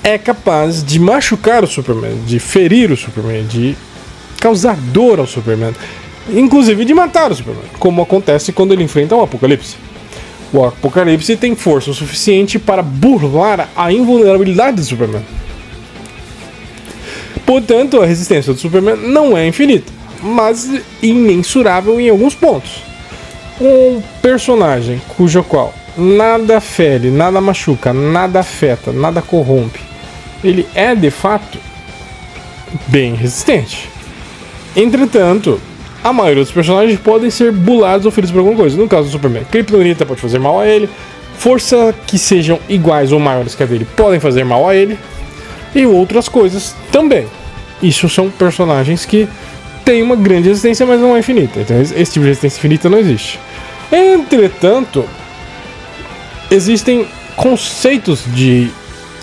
é capaz de machucar o Superman, de ferir o Superman, de causar dor ao Superman, inclusive de matar o Superman, como acontece quando ele enfrenta o Apocalipse. O Apocalipse tem força o suficiente para burlar a invulnerabilidade do Superman. Portanto, a resistência do Superman não é infinita, mas imensurável em alguns pontos. Um personagem cujo qual nada fere, nada machuca, nada afeta, nada corrompe, ele é de fato bem resistente. Entretanto, a maioria dos personagens podem ser bulados ou feridos por alguma coisa. No caso do Superman, Kryptonita pode fazer mal a ele, forças que sejam iguais ou maiores que a dele podem fazer mal a ele, e outras coisas também. Isso são personagens que têm uma grande resistência, mas não é infinita. Então esse tipo de resistência infinita não existe. Entretanto, existem conceitos de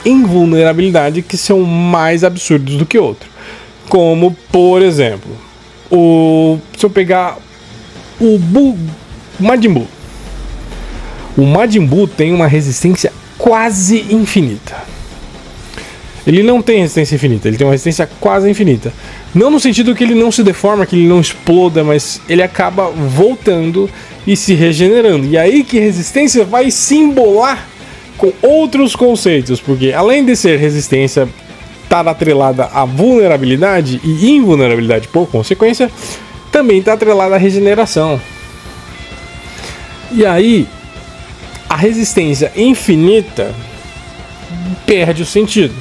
invulnerabilidade que são mais absurdos do que outros. Como, por exemplo, se eu pegar o Majin Buu. O Majin Buu tem uma resistência quase infinita. Ele não tem resistência infinita, ele tem uma resistência quase infinita. Não no sentido que ele não se deforma, que ele não exploda, mas ele acaba voltando e se regenerando. E aí que resistência vai se embolar com outros conceitos, porque além de ser resistência, estar atrelada à vulnerabilidade e invulnerabilidade por consequência, também está atrelada à regeneração. E aí, a resistência infinita perde o sentido.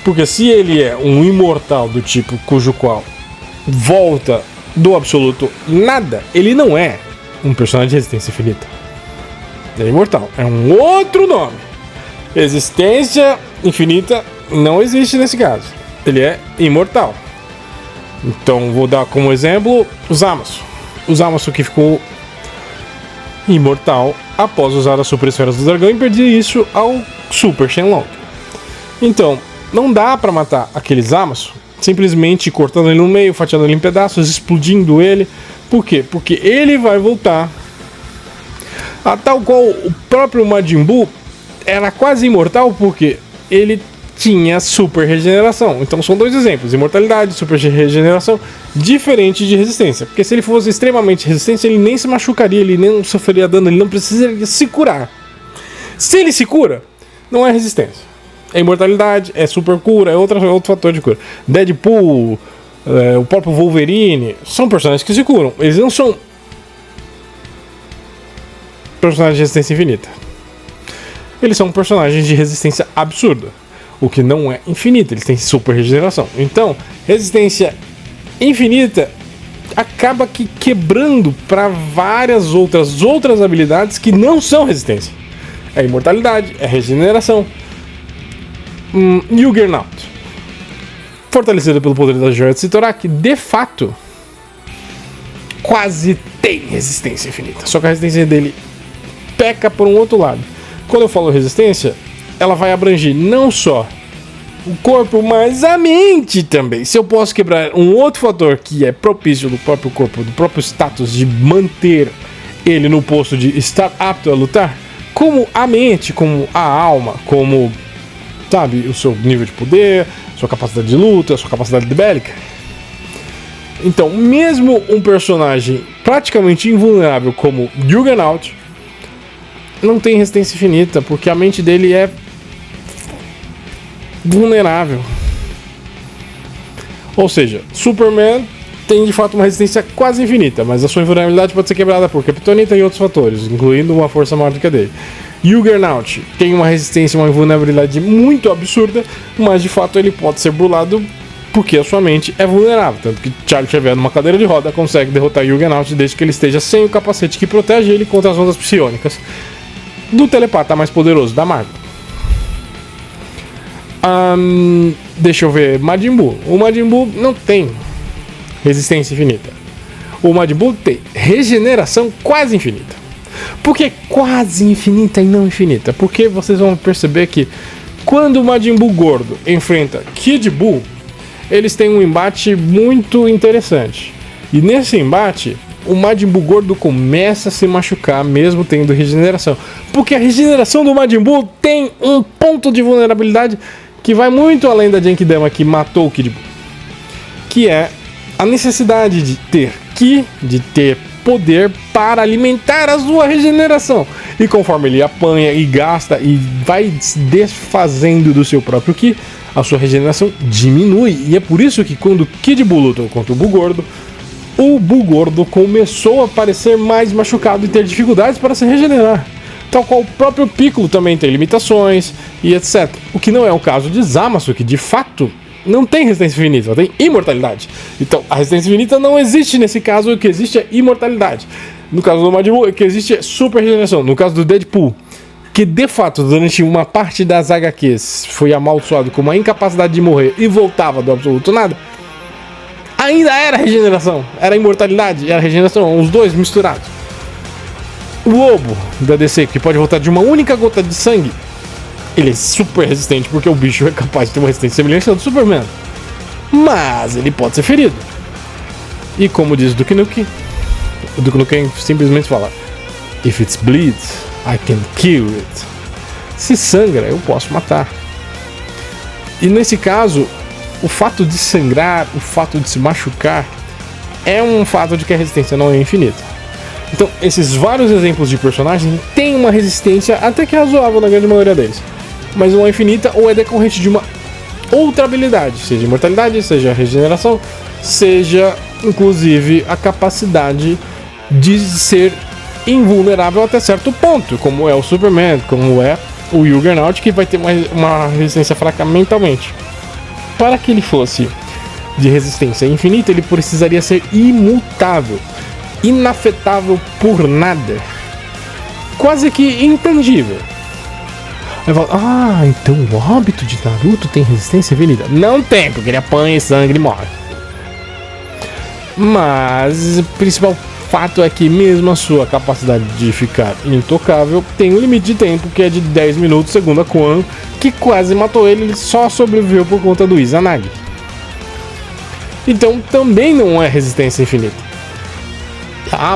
Porque se ele é um imortal do tipo cujo qual volta do absoluto nada, ele não é um personagem de resistência infinita. Ele é imortal. É um outro nome. Resistência infinita não existe nesse caso. Ele é imortal. Então vou dar como exemplo o Zamasu. O Zamasu que ficou imortal após usar as super esferas do dragão e perder isso ao Super Shenlong. Então, não dá pra matar aquele Zamasu simplesmente cortando ele no meio, fatiando ele em pedaços, explodindo ele. Por quê? Porque ele vai voltar a tal qual o próprio Majin Buu era quase imortal porque ele tinha super regeneração. Então são dois exemplos, imortalidade, super regeneração, diferente de resistência. Porque se ele fosse extremamente resistente, ele nem se machucaria, ele nem sofreria dano, ele não precisaria se curar. Se ele se cura, não é resistência. É imortalidade, é super cura, é outro fator de cura. Deadpool, o próprio Wolverine, são personagens que se curam. Eles não são personagens de resistência infinita. Eles são personagens de resistência absurda. O que não é infinita, eles têm super regeneração. Então, resistência infinita acaba quebrando para várias outras habilidades que não são resistência. É imortalidade, é regeneração. Juggernaut, fortalecido pelo poder da Joia de Sitorak, de fato quase tem resistência infinita. Só que a resistência dele peca por um outro lado. Quando eu falo resistência, ela vai abranger não só o corpo, mas a mente também. Se eu posso quebrar um outro fator que é propício do próprio corpo, do próprio status de manter ele no posto de estar apto a lutar, como a mente, como a alma, como, sabe, o seu nível de poder, sua capacidade de luta, sua capacidade de bélica. Então, mesmo um personagem praticamente invulnerável como Juggernaut não tem resistência infinita, porque a mente dele é vulnerável. Ou seja, Superman tem de fato uma resistência quase infinita, mas a sua invulnerabilidade pode ser quebrada por Kryptonita e outros fatores, incluindo uma força maior do que a dele. Juggernaut tem uma resistência, uma invulnerabilidade muito absurda, mas de fato ele pode ser burlado porque a sua mente é vulnerável. Tanto que Charlie Xavier numa cadeira de roda consegue derrotar Juggernaut desde que ele esteja sem o capacete que protege ele contra as ondas psionicas do telepata mais poderoso da Marvel. Deixa eu ver, Majin Buu. O Majin Buu não tem resistência infinita. O Majin Buu tem regeneração quase infinita. Por que quase infinita e não infinita? Porque vocês vão perceber que quando o Majin Buu gordo enfrenta Kid Buu, eles têm um embate muito interessante. E nesse embate, o Majin Buu gordo começa a se machucar mesmo tendo regeneração. Porque a regeneração do Majin Buu tem um ponto de vulnerabilidade que vai muito além da Genkidama que matou o Kid Buu. Que é a necessidade de ter Ki, de ter poder para alimentar a sua regeneração. E conforme ele apanha e gasta e vai se desfazendo do seu próprio Ki, a sua regeneração diminui. E é por isso que quando o Kid Buu lutou contra o Buu gordo, o Buu gordo começou a parecer mais machucado e ter dificuldades para se regenerar. Tal qual o próprio Piccolo também tem limitações e etc. O que não é o caso de Zamasu, que de fato não tem resistência infinita, tem imortalidade. Então a resistência infinita não existe nesse caso, o que existe é imortalidade. No caso do Majin Buu, o que existe é super regeneração. No caso do Deadpool, que de fato durante uma parte das HQs foi amaldiçoado com uma incapacidade de morrer e voltava do absoluto nada, ainda era regeneração, era imortalidade, era regeneração, os dois misturados. O Lobo da DC, que pode voltar de uma única gota de sangue, ele é super resistente porque o bicho é capaz de ter uma resistência semelhante ao do Superman. Mas ele pode ser ferido. E como diz o Duke Nukem simplesmente fala: If it bleeds, I can kill it. Se sangra, eu posso matar. E nesse caso, o fato de sangrar, o fato de se machucar, é um fato de que a resistência não é infinita. Então, esses vários exemplos de personagem têm uma resistência até que razoável na grande maioria deles. Mas não é infinita ou é decorrente de uma outra habilidade, seja imortalidade, seja regeneração, seja inclusive a capacidade de ser invulnerável até certo ponto, como é o Superman, como é o Juggernaut, que vai ter uma resistência fraca mentalmente. Para que ele fosse de resistência infinita, ele precisaria ser imutável, inafetável por nada, quase que intangível. Aí fala, então o óbito de Naruto tem resistência infinita? Não tem, porque ele apanha sangue e morre. Mas o principal fato é que mesmo a sua capacidade de ficar intocável tem um limite de tempo, que é de 10 minutos, segundo a Koan, que quase matou ele. Ele só sobreviveu por conta do Izanagi. Então também não é resistência infinita.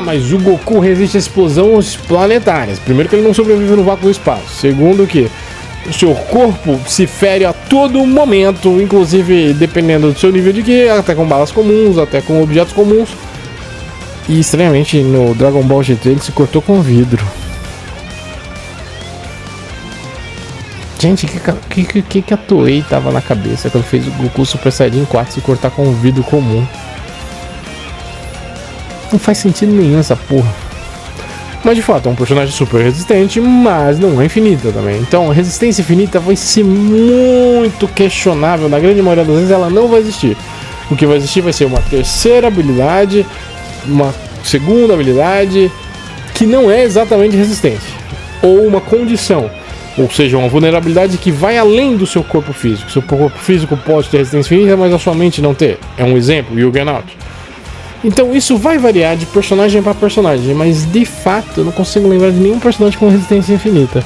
Mas o Goku resiste a explosões planetárias. Primeiro que ele não sobrevive no vácuo do espaço. Segundo que o seu corpo se fere a todo momento, inclusive dependendo do seu nível de Ki, até com balas comuns, até com objetos comuns. E estranhamente no Dragon Ball GT ele se cortou com vidro. Gente, que a Toei tava na cabeça quando fez o Goku Super Saiyajin 4 se cortar com um vidro comum? Não faz sentido nenhum essa porra. Mas de fato é um personagem super resistente, mas não é infinita também. Então a resistência infinita vai ser muito questionável. Na grande maioria das vezes ela não vai existir. O que vai existir vai ser uma terceira habilidade, uma segunda habilidade, que não é exatamente resistência, ou uma condição, ou seja, uma vulnerabilidade que vai além do seu corpo físico. Seu corpo físico pode ter resistência infinita, mas a sua mente não ter. É um exemplo, Juggernaut. Então isso vai variar de personagem para personagem, mas de fato eu não consigo lembrar de nenhum personagem com resistência infinita.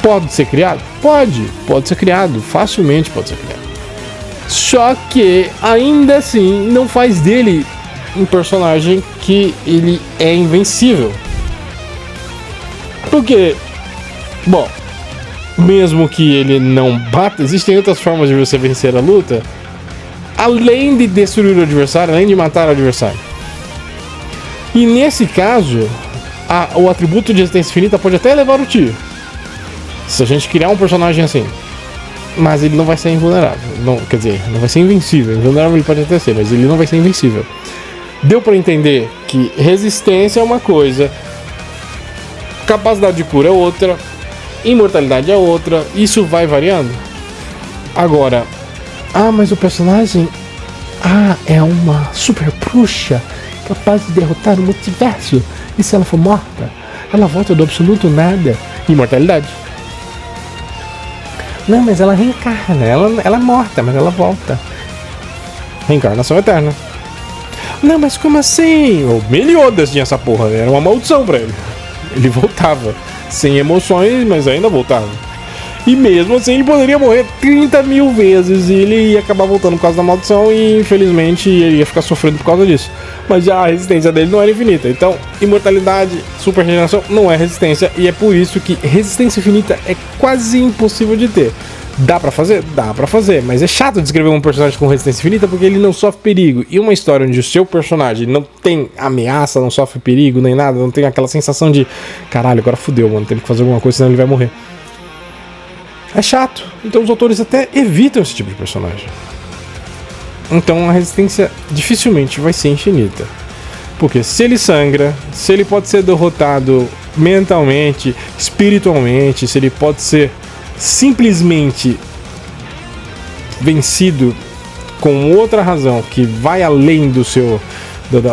Pode ser criado? Pode ser criado, facilmente pode ser criado. Só que ainda assim não faz dele um personagem que ele é invencível. Porque, bom, mesmo que ele não bata, existem outras formas de você vencer a luta, além de destruir o adversário, além de matar o adversário. E nesse caso, o atributo de resistência infinita pode até levar o tiro, se a gente criar um personagem assim. Mas ele não vai ser invulnerável. Não, quer dizer, não vai ser invencível. Invulnerável ele pode até ser, mas ele não vai ser invencível. Deu pra entender que resistência é uma coisa, capacidade de cura é outra, imortalidade é outra. Isso vai variando. Agora, mas o personagem é uma super bruxa capaz de derrotar o multiverso. E se ela for morta, ela volta do absoluto nada. Imortalidade. Não, mas ela reencarna. Ela é morta, mas ela volta. Reencarnação eterna. Não, mas como assim? O Meliodas tinha essa porra. Era uma maldição pra ele. Ele voltava. Sem emoções, mas ainda voltava. E mesmo assim ele poderia morrer 30 mil vezes e ele ia acabar voltando por causa da maldição e infelizmente ele ia ficar sofrendo por causa disso. Mas já a resistência dele não era infinita. Então, imortalidade, super regeneração não é resistência e é por isso que resistência infinita é quase impossível de ter. Dá pra fazer? Dá pra fazer, mas é chato descrever um personagem com resistência infinita porque ele não sofre perigo. E uma história onde o seu personagem não tem ameaça, não sofre perigo nem nada, não tem aquela sensação de caralho, agora fudeu, mano, tem que fazer alguma coisa senão ele vai morrer. É chato, então os autores até evitam esse tipo de personagem. Então a resistência dificilmente vai ser infinita. Porque se ele sangra, se ele pode ser derrotado mentalmente, espiritualmente, se ele pode ser simplesmente vencido com outra razão que vai além do seu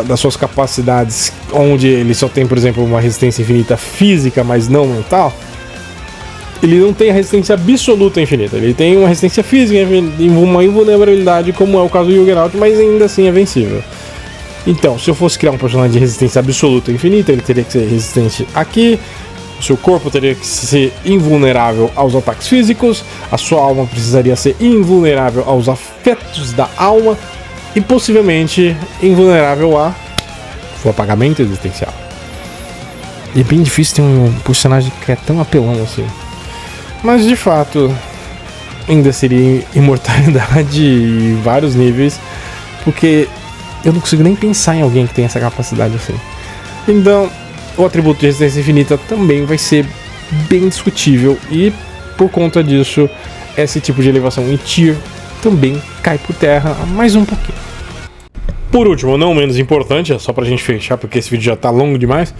das suas capacidades, onde ele só tem, por exemplo, uma resistência infinita física, mas não mental, ele não tem a resistência absoluta infinita. Ele tem uma resistência física e uma invulnerabilidade, como é o caso do Juggernaut, mas ainda assim é vencível. Então, se eu fosse criar um personagem de resistência absoluta infinita, ele teria que ser resistente aqui, o seu corpo teria que ser invulnerável aos ataques físicos, a sua alma precisaria ser invulnerável aos afetos da alma e possivelmente invulnerável ao apagamento existencial. E é bem difícil ter um personagem que é tão apelão assim. Mas de fato, ainda seria imortalidade em vários níveis, porque eu não consigo nem pensar em alguém que tem essa capacidade assim. Então, o atributo de resistência infinita também vai ser bem discutível, e por conta disso, esse tipo de elevação em tier também cai por terra mais um pouquinho. Por último, não menos importante, é só pra gente fechar porque esse vídeo já tá longo demais,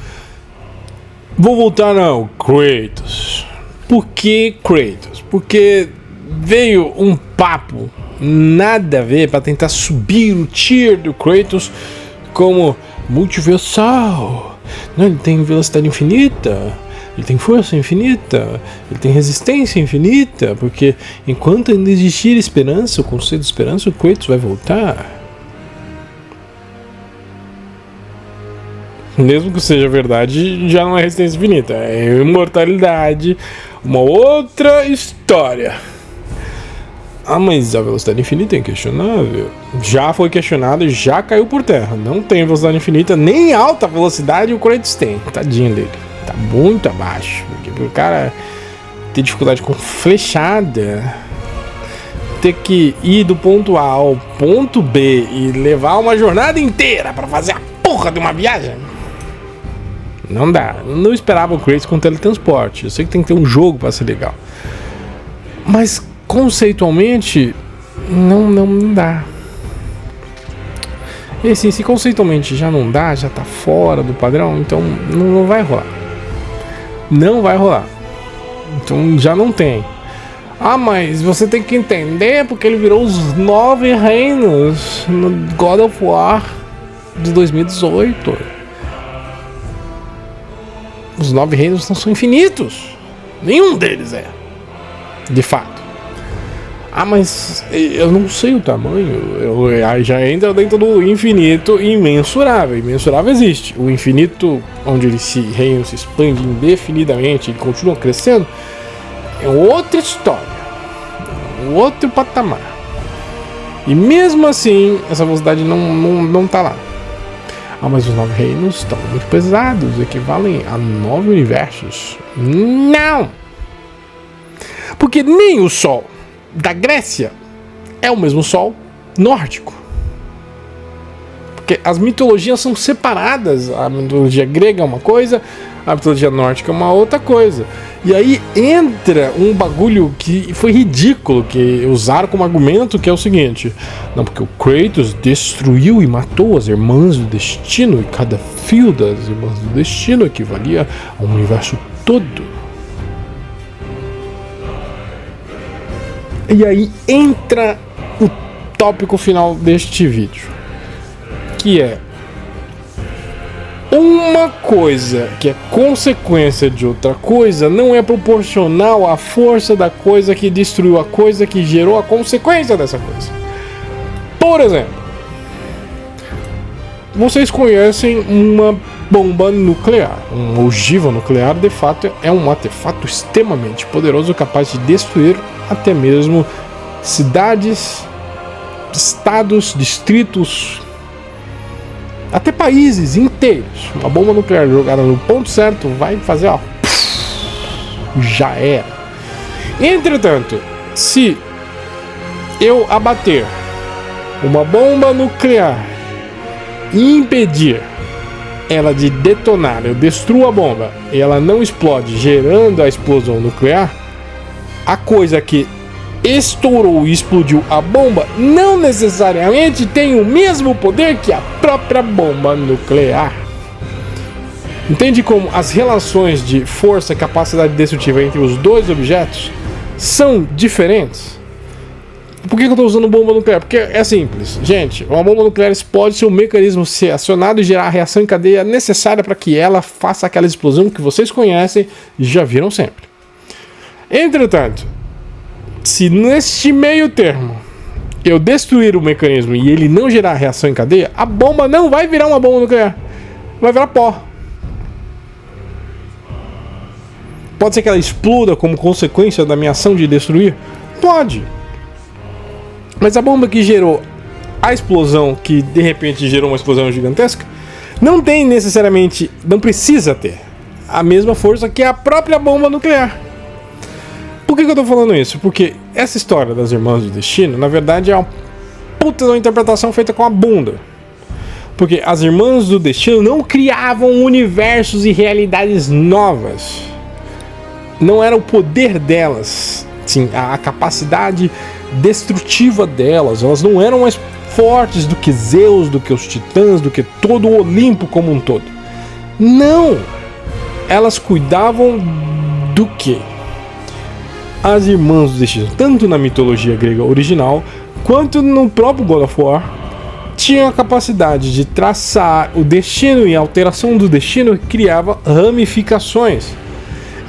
vou voltar ao Kratos. Por que Kratos? Porque veio um papo nada a ver pra tentar subir o tier do Kratos como multiversal. Não, ele tem velocidade infinita, ele tem força infinita, ele tem resistência infinita, porque enquanto ainda existir esperança, o conceito de esperança, o Kratos vai voltar. Mesmo que seja verdade, já não é resistência infinita, é imortalidade, uma outra história. Ah, mas a velocidade infinita é inquestionável. Já foi questionado e já caiu por terra. Não tem velocidade infinita, nem alta velocidade o Kratos tem. Tadinho dele. Tá muito abaixo. Porque o cara ter dificuldade com flechada, ter que ir do ponto A ao ponto B e levar uma jornada inteira pra fazer a porra de uma viagem. Não dá. Não esperava o Kratos com teletransporte. Eu sei que tem que ter um jogo pra ser legal. Mas conceitualmente não dá. E assim, se conceitualmente já não dá, já tá fora do padrão, então não vai rolar. Não vai rolar. Então já não tem. Ah, mas você tem que entender porque ele virou os 9 reinos no God of War de 2018. Os 9 reinos não são infinitos. Nenhum deles é. De fato. Ah, mas eu não sei o tamanho. Aí já entra dentro do infinito imensurável. Imensurável existe. O infinito, onde ele reino se expande indefinidamente e continua crescendo, é outra história. Outro patamar. E mesmo assim, essa velocidade não tá lá. Ah, mas os 9 reinos estão muito pesados, equivalem a 9 universos. Não! Porque nem o Sol da Grécia é o mesmo Sol nórdico. Porque as mitologias são separadas. A mitologia grega é uma coisa, a mitologia nórdica é uma outra coisa. E aí entra um bagulho que foi ridículo, que usaram como argumento, que é o seguinte: não, porque o Kratos destruiu e matou as irmãs do destino, e cada fio das irmãs do destino equivalia ao universo todo. E aí entra o tópico final deste vídeo, que é: uma coisa que é consequência de outra coisa não é proporcional à força da coisa que destruiu a coisa que gerou a consequência dessa coisa. Por exemplo, vocês conhecem uma bomba nuclear. Uma ogiva nuclear, de fato, é um artefato extremamente poderoso, capaz de destruir até mesmo cidades, estados, distritos, até países inteiros. Uma bomba nuclear jogada no ponto certo vai fazer, ó, já era. Entretanto, se eu abater uma bomba nuclear e impedir ela de detonar, eu destruo a bomba e ela não explode, gerando a explosão nuclear, a coisa que estourou e explodiu a bomba não necessariamente tem o mesmo poder que a própria bomba nuclear. Entende como as relações de força e capacidade destrutiva entre os dois objetos são diferentes? Por que eu estou usando bomba nuclear? Porque é simples. Gente, uma bomba nuclear explode se o mecanismo ser acionado e gerar a reação em cadeia necessária para que ela faça aquela explosão que vocês conhecem e já viram sempre. Entretanto, se neste meio termo eu destruir o mecanismo e ele não gerar reação em cadeia, a bomba não vai virar uma bomba nuclear. Vai virar pó. Pode ser que ela exploda como consequência da minha ação de destruir? Pode. Mas a bomba que gerou a explosão, que de repente gerou uma explosão gigantesca, não tem necessariamente, não precisa ter a mesma força que a própria bomba nuclear. Por que eu tô falando isso? Porque essa história das Irmãs do Destino, na verdade, é uma puta de uma interpretação feita com a bunda. Porque as Irmãs do Destino não criavam universos e realidades novas. Não era o poder delas, sim, a capacidade destrutiva delas. Elas não eram mais fortes do que Zeus, do que os titãs, do que todo o Olimpo como um todo. Não! Elas cuidavam do quê? As Irmãs do Destino, tanto na mitologia grega original, quanto no próprio God of War, tinham a capacidade de traçar o destino, e a alteração do destino criava ramificações,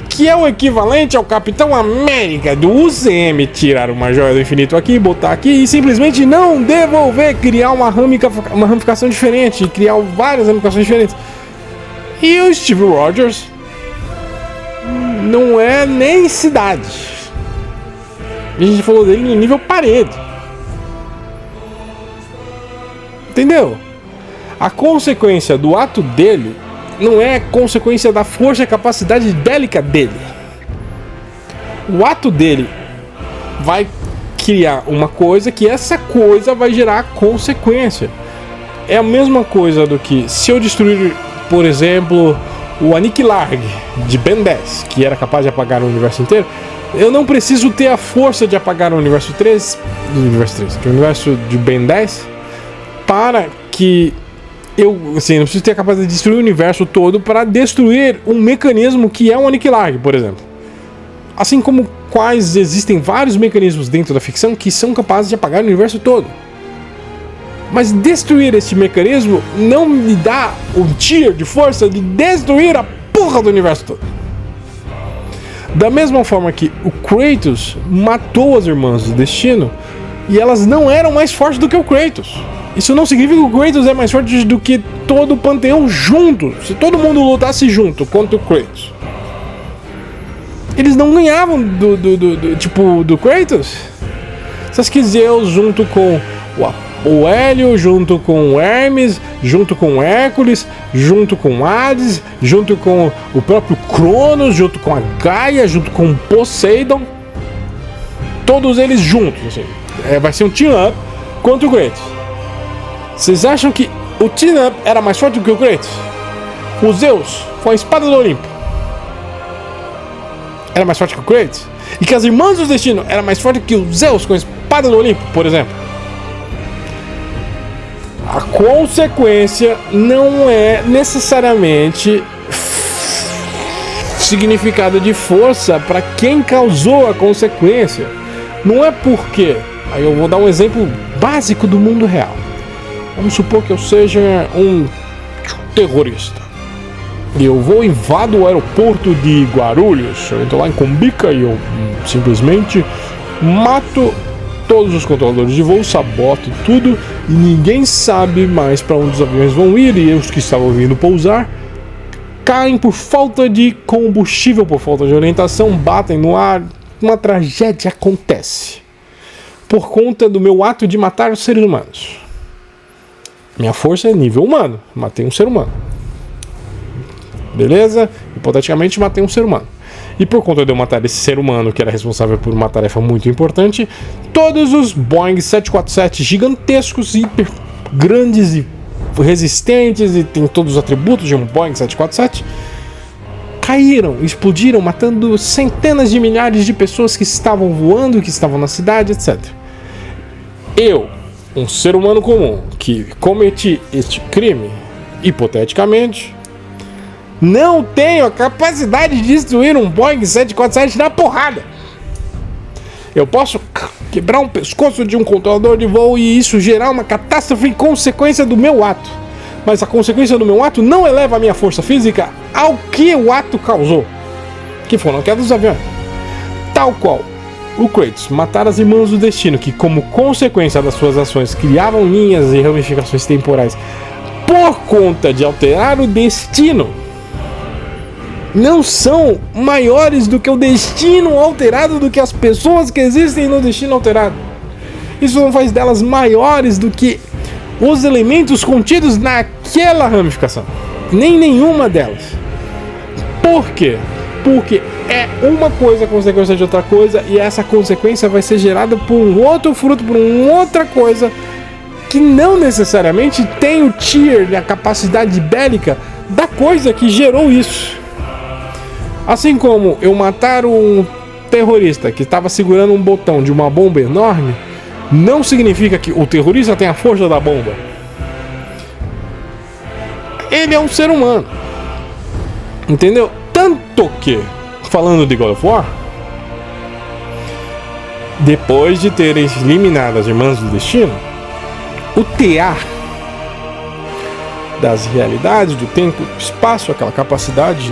que é o equivalente ao Capitão América do UCM tirar uma joia do infinito aqui, botar aqui e simplesmente não devolver, criar uma ramificação diferente, criar várias ramificações diferentes. E o Steve Rogers não é nem cidade. A gente falou dele no nível parede. Entendeu? A consequência do ato dele não é consequência da força e capacidade bélica dele. O ato dele vai criar uma coisa que essa coisa vai gerar consequência. É a mesma coisa do que se eu destruir, por exemplo, o Aniquilar de Ben 10, que era capaz de apagar o universo inteiro, eu não preciso ter a força de apagar o universo 3, o universo de Ben 10, para que eu, assim, não preciso ter a capacidade de destruir o universo todo para destruir um mecanismo que é um Aniquilar, por exemplo. Assim como quais existem vários mecanismos dentro da ficção que são capazes de apagar o universo todo. Mas destruir este mecanismo não me dá um tier de força de destruir a porra do universo todo. Da mesma forma que o Kratos matou as Irmãs do Destino e elas não eram mais fortes do que o Kratos. Isso não significa que o Kratos é mais forte do que todo o panteão junto. Se todo mundo lutasse junto contra o Kratos, eles não ganhavam do Kratos. Zeus junto com o Hélio, junto com o Hermes, junto com o Hércules, junto com o Hades, junto com o próprio Cronos, junto com a Gaia, junto com o Poseidon. Todos eles juntos, assim. Vai ser um team-up contra o Kratos. Vocês acham que o team-up era mais forte do que o Kratos? O Zeus, com a espada do Olimpo, era mais forte que o Kratos? E que as Irmãs do Destino era mais forte que o Zeus com a espada do Olimpo, por exemplo? A consequência não é necessariamente significado de força para quem causou a consequência. Não é porque... Aí eu vou dar um exemplo básico do mundo real. Vamos supor que eu seja um terrorista e eu vou invado o aeroporto de Guarulhos. Eu entro lá em Cumbica e eu simplesmente mato todos os controladores de voo, saboto tudo e ninguém sabe mais para onde os aviões vão ir, e os que estavam vindo pousar caem por falta de combustível, por falta de orientação, batem no ar, uma tragédia acontece por conta do meu ato de matar os seres humanos. Minha força é nível humano, matei um ser humano. Beleza? Hipoteticamente matei um ser humano. E por conta de eu matar esse ser humano, que era responsável por uma tarefa muito importante, todos os Boeing 747 gigantescos, hiper grandes e resistentes, e tem todos os atributos de um Boeing 747, caíram, explodiram, matando centenas de milhares de pessoas que estavam voando, que estavam na cidade, etc. Eu, um ser humano comum, que cometi este crime, hipoteticamente, não tenho a capacidade de destruir um Boeing 747 na porrada. Eu posso quebrar um pescoço de um controlador de voo e isso gerar uma catástrofe em consequência do meu ato. Mas a consequência do meu ato não eleva a minha força física ao que o ato causou, que foram a queda dos aviões. Tal qual o Kratos matar as Irmãs do Destino, que como consequência das suas ações criavam linhas e ramificações temporais por conta de alterar o destino, não são maiores do que o destino alterado, do que as pessoas que existem no destino alterado. Isso não faz delas maiores do que os elementos contidos naquela ramificação, nem nenhuma delas. Por quê? Porque é uma coisa consequência de outra coisa, e essa consequência vai ser gerada por um outro fruto, por uma outra coisa que não necessariamente tem o tier, a capacidade bélica da coisa que gerou isso. Assim como eu matar um terrorista que estava segurando um botão de uma bomba enorme, não significa que o terrorista tem a força da bomba. Ele é um ser humano. Entendeu? Tanto que, falando de God of War, depois de terem eliminado as Irmãs do Destino, o TA das realidades, do tempo, do espaço, aquela capacidade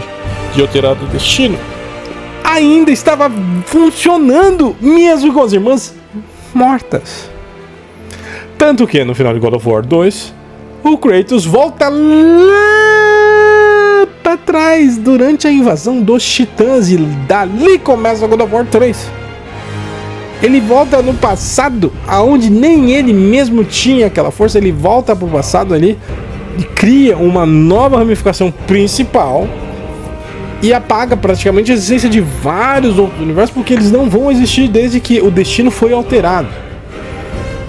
de alterar o destino, ainda estava funcionando mesmo com as irmãs mortas. Tanto que no final de God of War 2, o Kratos volta lá para trás durante a invasão dos Titãs, e dali começa God of War 3. Ele volta no passado, aonde nem ele mesmo tinha aquela força. Ele volta pro passado ali e cria uma nova ramificação principal e apaga praticamente a existência de vários outros universos, porque eles não vão existir desde que o destino foi alterado.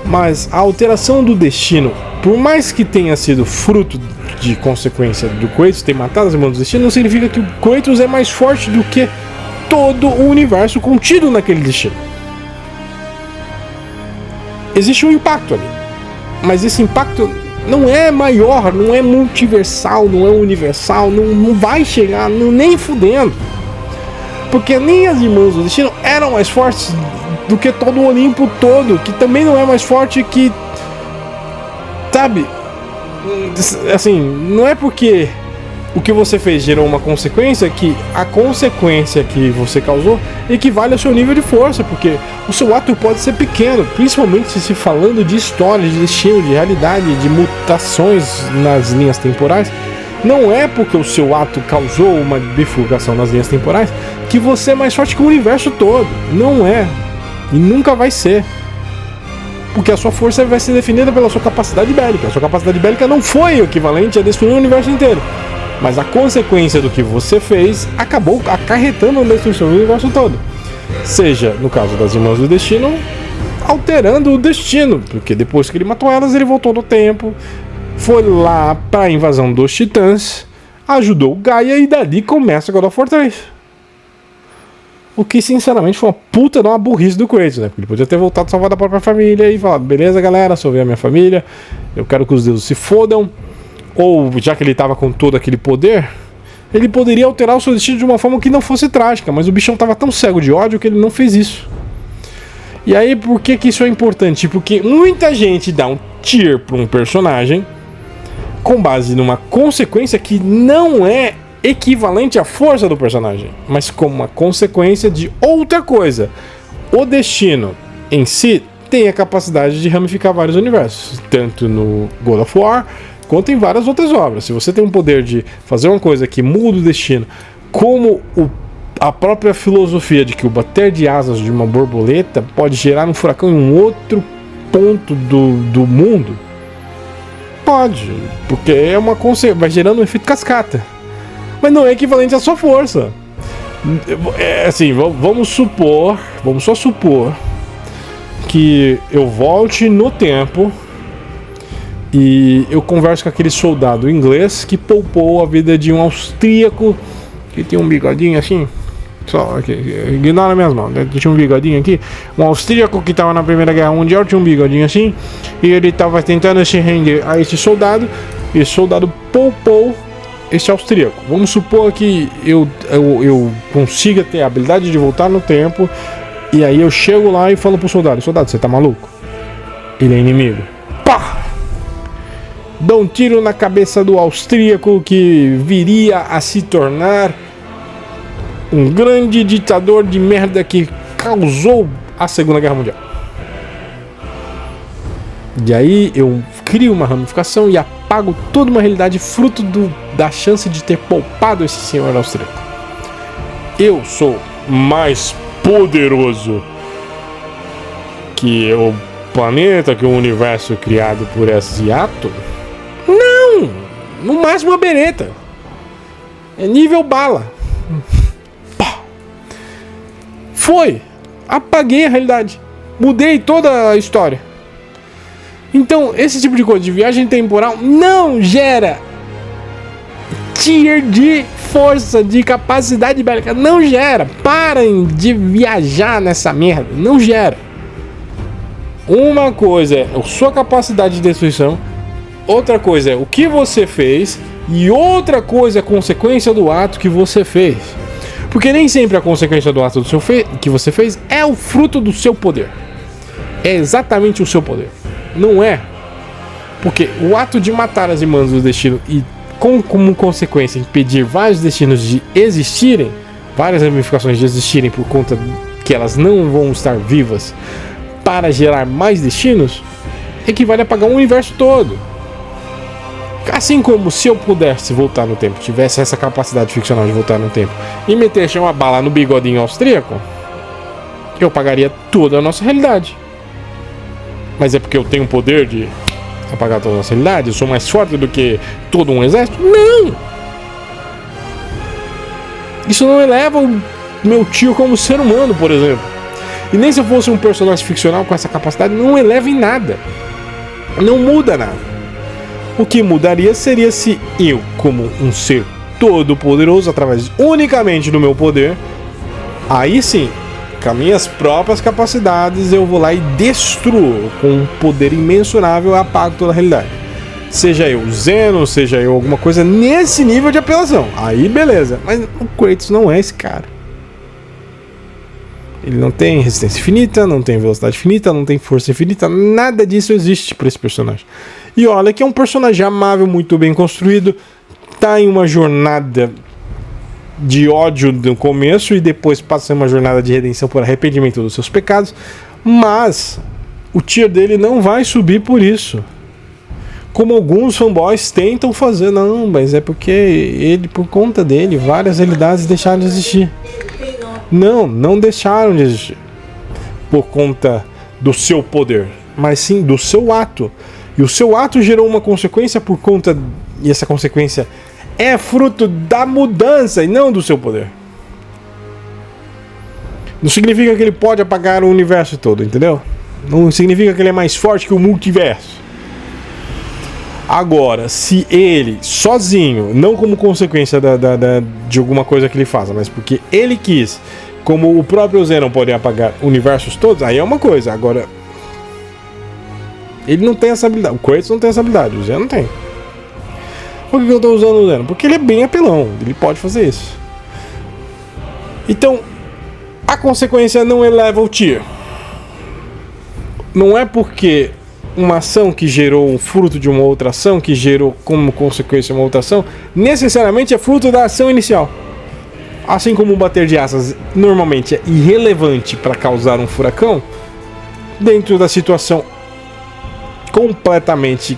Mas a alteração do destino, por mais que tenha sido fruto de consequência do Kratos ter matado as irmãs do destino, não significa que o Kratos é mais forte do que todo o universo contido naquele destino. Existe um impacto ali, mas esse impacto não é maior, não é multiversal, não é universal, não vai chegar nem fudendo. Porque nem as irmãs do destino eram mais fortes do que todo o Olimpo todo, que também não é mais forte que... Sabe? Assim, não é porque o que você fez gerou uma consequência que a consequência que você causou equivale ao seu nível de força, porque o seu ato pode ser pequeno, principalmente se falando de história, de destino, de realidade, de mutações nas linhas temporais. Não é porque o seu ato causou uma bifurcação nas linhas temporais que você é mais forte que o universo todo. Não é. E nunca vai ser. Porque a sua força vai ser definida pela sua capacidade bélica. A sua capacidade bélica não foi o equivalente a destruir o universo inteiro. Mas a consequência do que você fez acabou acarretando a destruição do universo todo. Seja, no caso das Irmãs do Destino, alterando o destino. Porque depois que ele matou elas, ele voltou no tempo, foi lá para a invasão dos Titãs, ajudou o Gaia, e dali começa God of War 3. O que, sinceramente, foi uma puta de uma burrice do Kratos, né? Porque ele podia ter voltado a salvar da própria família e falado: beleza, galera, salvei a minha família, eu quero que os deuses se fodam. Ou, já que ele tava com todo aquele poder, ele poderia alterar o seu destino de uma forma que não fosse trágica, mas o bichão tava tão cego de ódio que ele não fez isso. E aí, por que isso é importante? Porque muita gente dá um tier pra um personagem com base numa consequência que não é equivalente à força do personagem, mas como uma consequência de outra coisa. O destino em si tem a capacidade de ramificar vários universos, tanto no God of War quanto em várias outras obras. Se você tem um poder de fazer uma coisa que muda o destino, como a própria filosofia de que o bater de asas de uma borboleta pode gerar um furacão em um outro ponto do mundo, pode, porque é uma vai gerando um efeito cascata, mas não é equivalente à sua força. É assim, vamos só supor que eu volte no tempo e eu converso com aquele soldado inglês que poupou a vida de um austríaco que tem um bigodinho assim. Só aqui, ignora minhas mãos, né? Tinha um bigodinho aqui. Um austríaco que estava na Primeira Guerra Mundial tinha um bigodinho assim. E ele estava tentando se render a esse soldado. E esse soldado poupou esse austríaco. Vamos supor que eu consiga ter a habilidade de voltar no tempo. E aí eu chego lá e falo pro soldado: soldado, você tá maluco? Ele é inimigo. Pá! Dá um tiro na cabeça do austríaco que viria a se tornar um grande ditador de merda que causou a Segunda Guerra Mundial. E aí eu crio uma ramificação e apago toda uma realidade fruto da chance de ter poupado esse senhor austríaco. Eu sou mais poderoso que o planeta, que o universo criado por esse ato? Não! No máximo uma bereta. É nível bala. Pá. Foi. Apaguei a realidade. Mudei toda a história. Então, esse tipo de coisa de viagem temporal não gera tier de força, de capacidade bélica. Não gera. Parem de viajar nessa merda. Não gera. Uma coisa é a sua capacidade de destruição. Outra coisa é o que você fez. E outra coisa é a consequência do ato que você fez. Porque nem sempre a consequência do ato que você fez é o fruto do seu poder. É exatamente o seu poder. Não é. Porque o ato de matar as irmãs do destino e como consequência impedir vários destinos de existirem, várias ramificações de existirem por conta que elas não vão estar vivas para gerar mais destinos, equivale a apagar um universo todo. Assim como se eu pudesse voltar no tempo, tivesse essa capacidade ficcional de voltar no tempo e meter uma bala no bigodinho austríaco, eu apagaria toda a nossa realidade. Mas é porque eu tenho o poder de apagar toda a nossa realidade? Eu sou mais forte do que todo um exército? Não! Isso não eleva o meu tio como ser humano, por exemplo. E nem se eu fosse um personagem ficcional com essa capacidade, não eleva em nada. Não muda nada. O que mudaria seria se eu, como um ser todo poderoso, através unicamente do meu poder, aí sim, com as minhas próprias capacidades, eu vou lá e destruo com um poder imensurável e apago toda a realidade. Seja eu Zeno, seja eu alguma coisa nesse nível de apelação. Aí beleza, mas o Kratos não é esse cara. Ele não tem resistência infinita, não tem velocidade infinita, não tem força infinita, nada disso existe para esse personagem. E olha que é um personagem amável, muito bem construído, tá em uma jornada de ódio no começo e depois passa uma jornada de redenção por arrependimento dos seus pecados, mas o tier dele não vai subir por isso. Como alguns fanboys tentam fazer, não, mas é porque ele, por conta dele, várias realidades deixaram de existir. Não deixaram de existir por conta do seu poder, mas sim do seu ato. E o seu ato gerou uma consequência por conta, e essa consequência é fruto da mudança e não do seu poder. Não significa que ele pode apagar o universo todo, entendeu? Não significa que ele é mais forte que o multiverso. Agora, se ele, sozinho, não como consequência de alguma coisa que ele faça, mas porque ele quis, como o próprio Zeno pode apagar universos todos, aí é uma coisa. Agora, ele não tem essa habilidade. O Kratos não tem essa habilidade, o Zeno não tem. Por que eu estou usando o Zeno? Porque ele é bem apelão, ele pode fazer isso. Então, a consequência não eleva o tier. Não é porque uma ação que gerou um fruto de uma outra ação, que gerou como consequência uma outra ação, necessariamente é fruto da ação inicial. Assim como o bater de asas normalmente é irrelevante para causar um furacão, dentro da situação completamente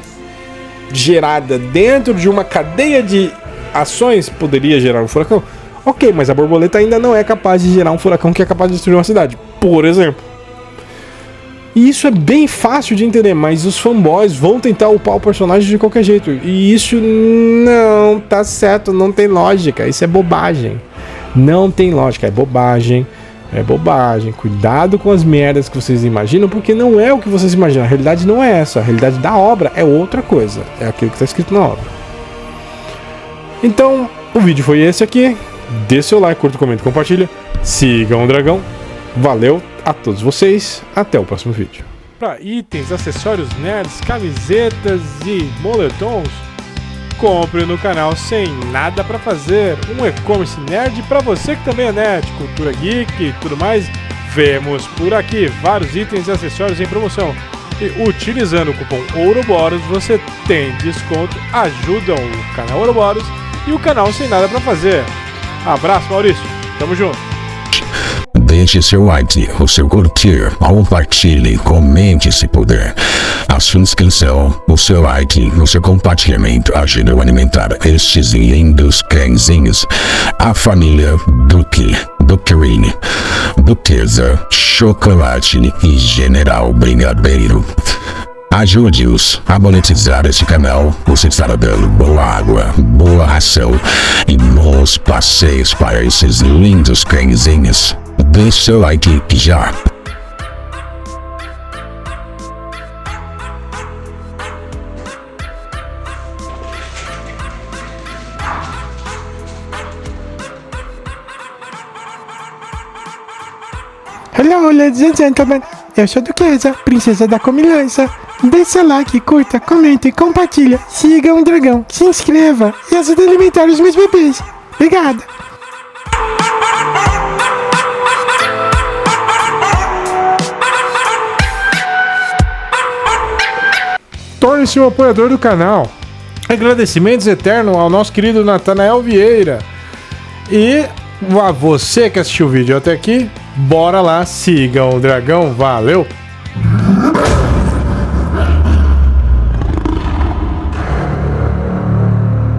gerada dentro de uma cadeia de ações poderia gerar um furacão. Ok, mas a borboleta ainda não é capaz de gerar um furacão que é capaz de destruir uma cidade, por exemplo. E isso é bem fácil de entender, mas os fanboys vão tentar upar o personagem de qualquer jeito. E isso não tá certo, não tem lógica. Isso é bobagem. Não tem lógica, é bobagem. É bobagem. Cuidado com as merdas que vocês imaginam, porque não é o que vocês imaginam. A realidade não é essa. A realidade da obra é outra coisa. É aquilo que está escrito na obra. Então, o vídeo foi esse aqui. Dê seu like, curta, comenta, compartilha. Sigam o Dragão. Valeu a todos vocês. Até o próximo vídeo. Para itens, acessórios nerds, camisetas e moletons, compre no canal Sem Nada Pra Fazer, um e-commerce nerd para você que também é nerd, cultura geek e tudo mais. Vemos por aqui vários itens e acessórios em promoção. E utilizando o cupom Ouroboros você tem desconto, ajudam o canal Ouroboros e o canal Sem Nada Pra Fazer. Abraço, Maurício. Tamo junto. Deixe seu like, o seu curtir, compartilhe, comente se puder. A sua inscrição, o seu like, o seu compartilhamento ajudam a alimentar estes lindos cãezinhos. A família Duquerini, Duquesa, Chocolate e General Brigadeiro. Ajude-os a monetizar este canal. Você estará dando boa água, boa ração e bons passeios para esses lindos cãezinhos. Deixe seu like já. Hello, ladies and gentlemen. Eu sou Duquesa, princesa da comilança. Deixe seu like, curta, comente, compartilha, siga o dragão, se inscreva e ajude a alimentar os meus bebês. Obrigado. Torne-se um apoiador do canal. Agradecimentos eternos ao nosso querido Natanael Vieira. E a você que assistiu o vídeo até aqui, bora lá, sigam o dragão, valeu!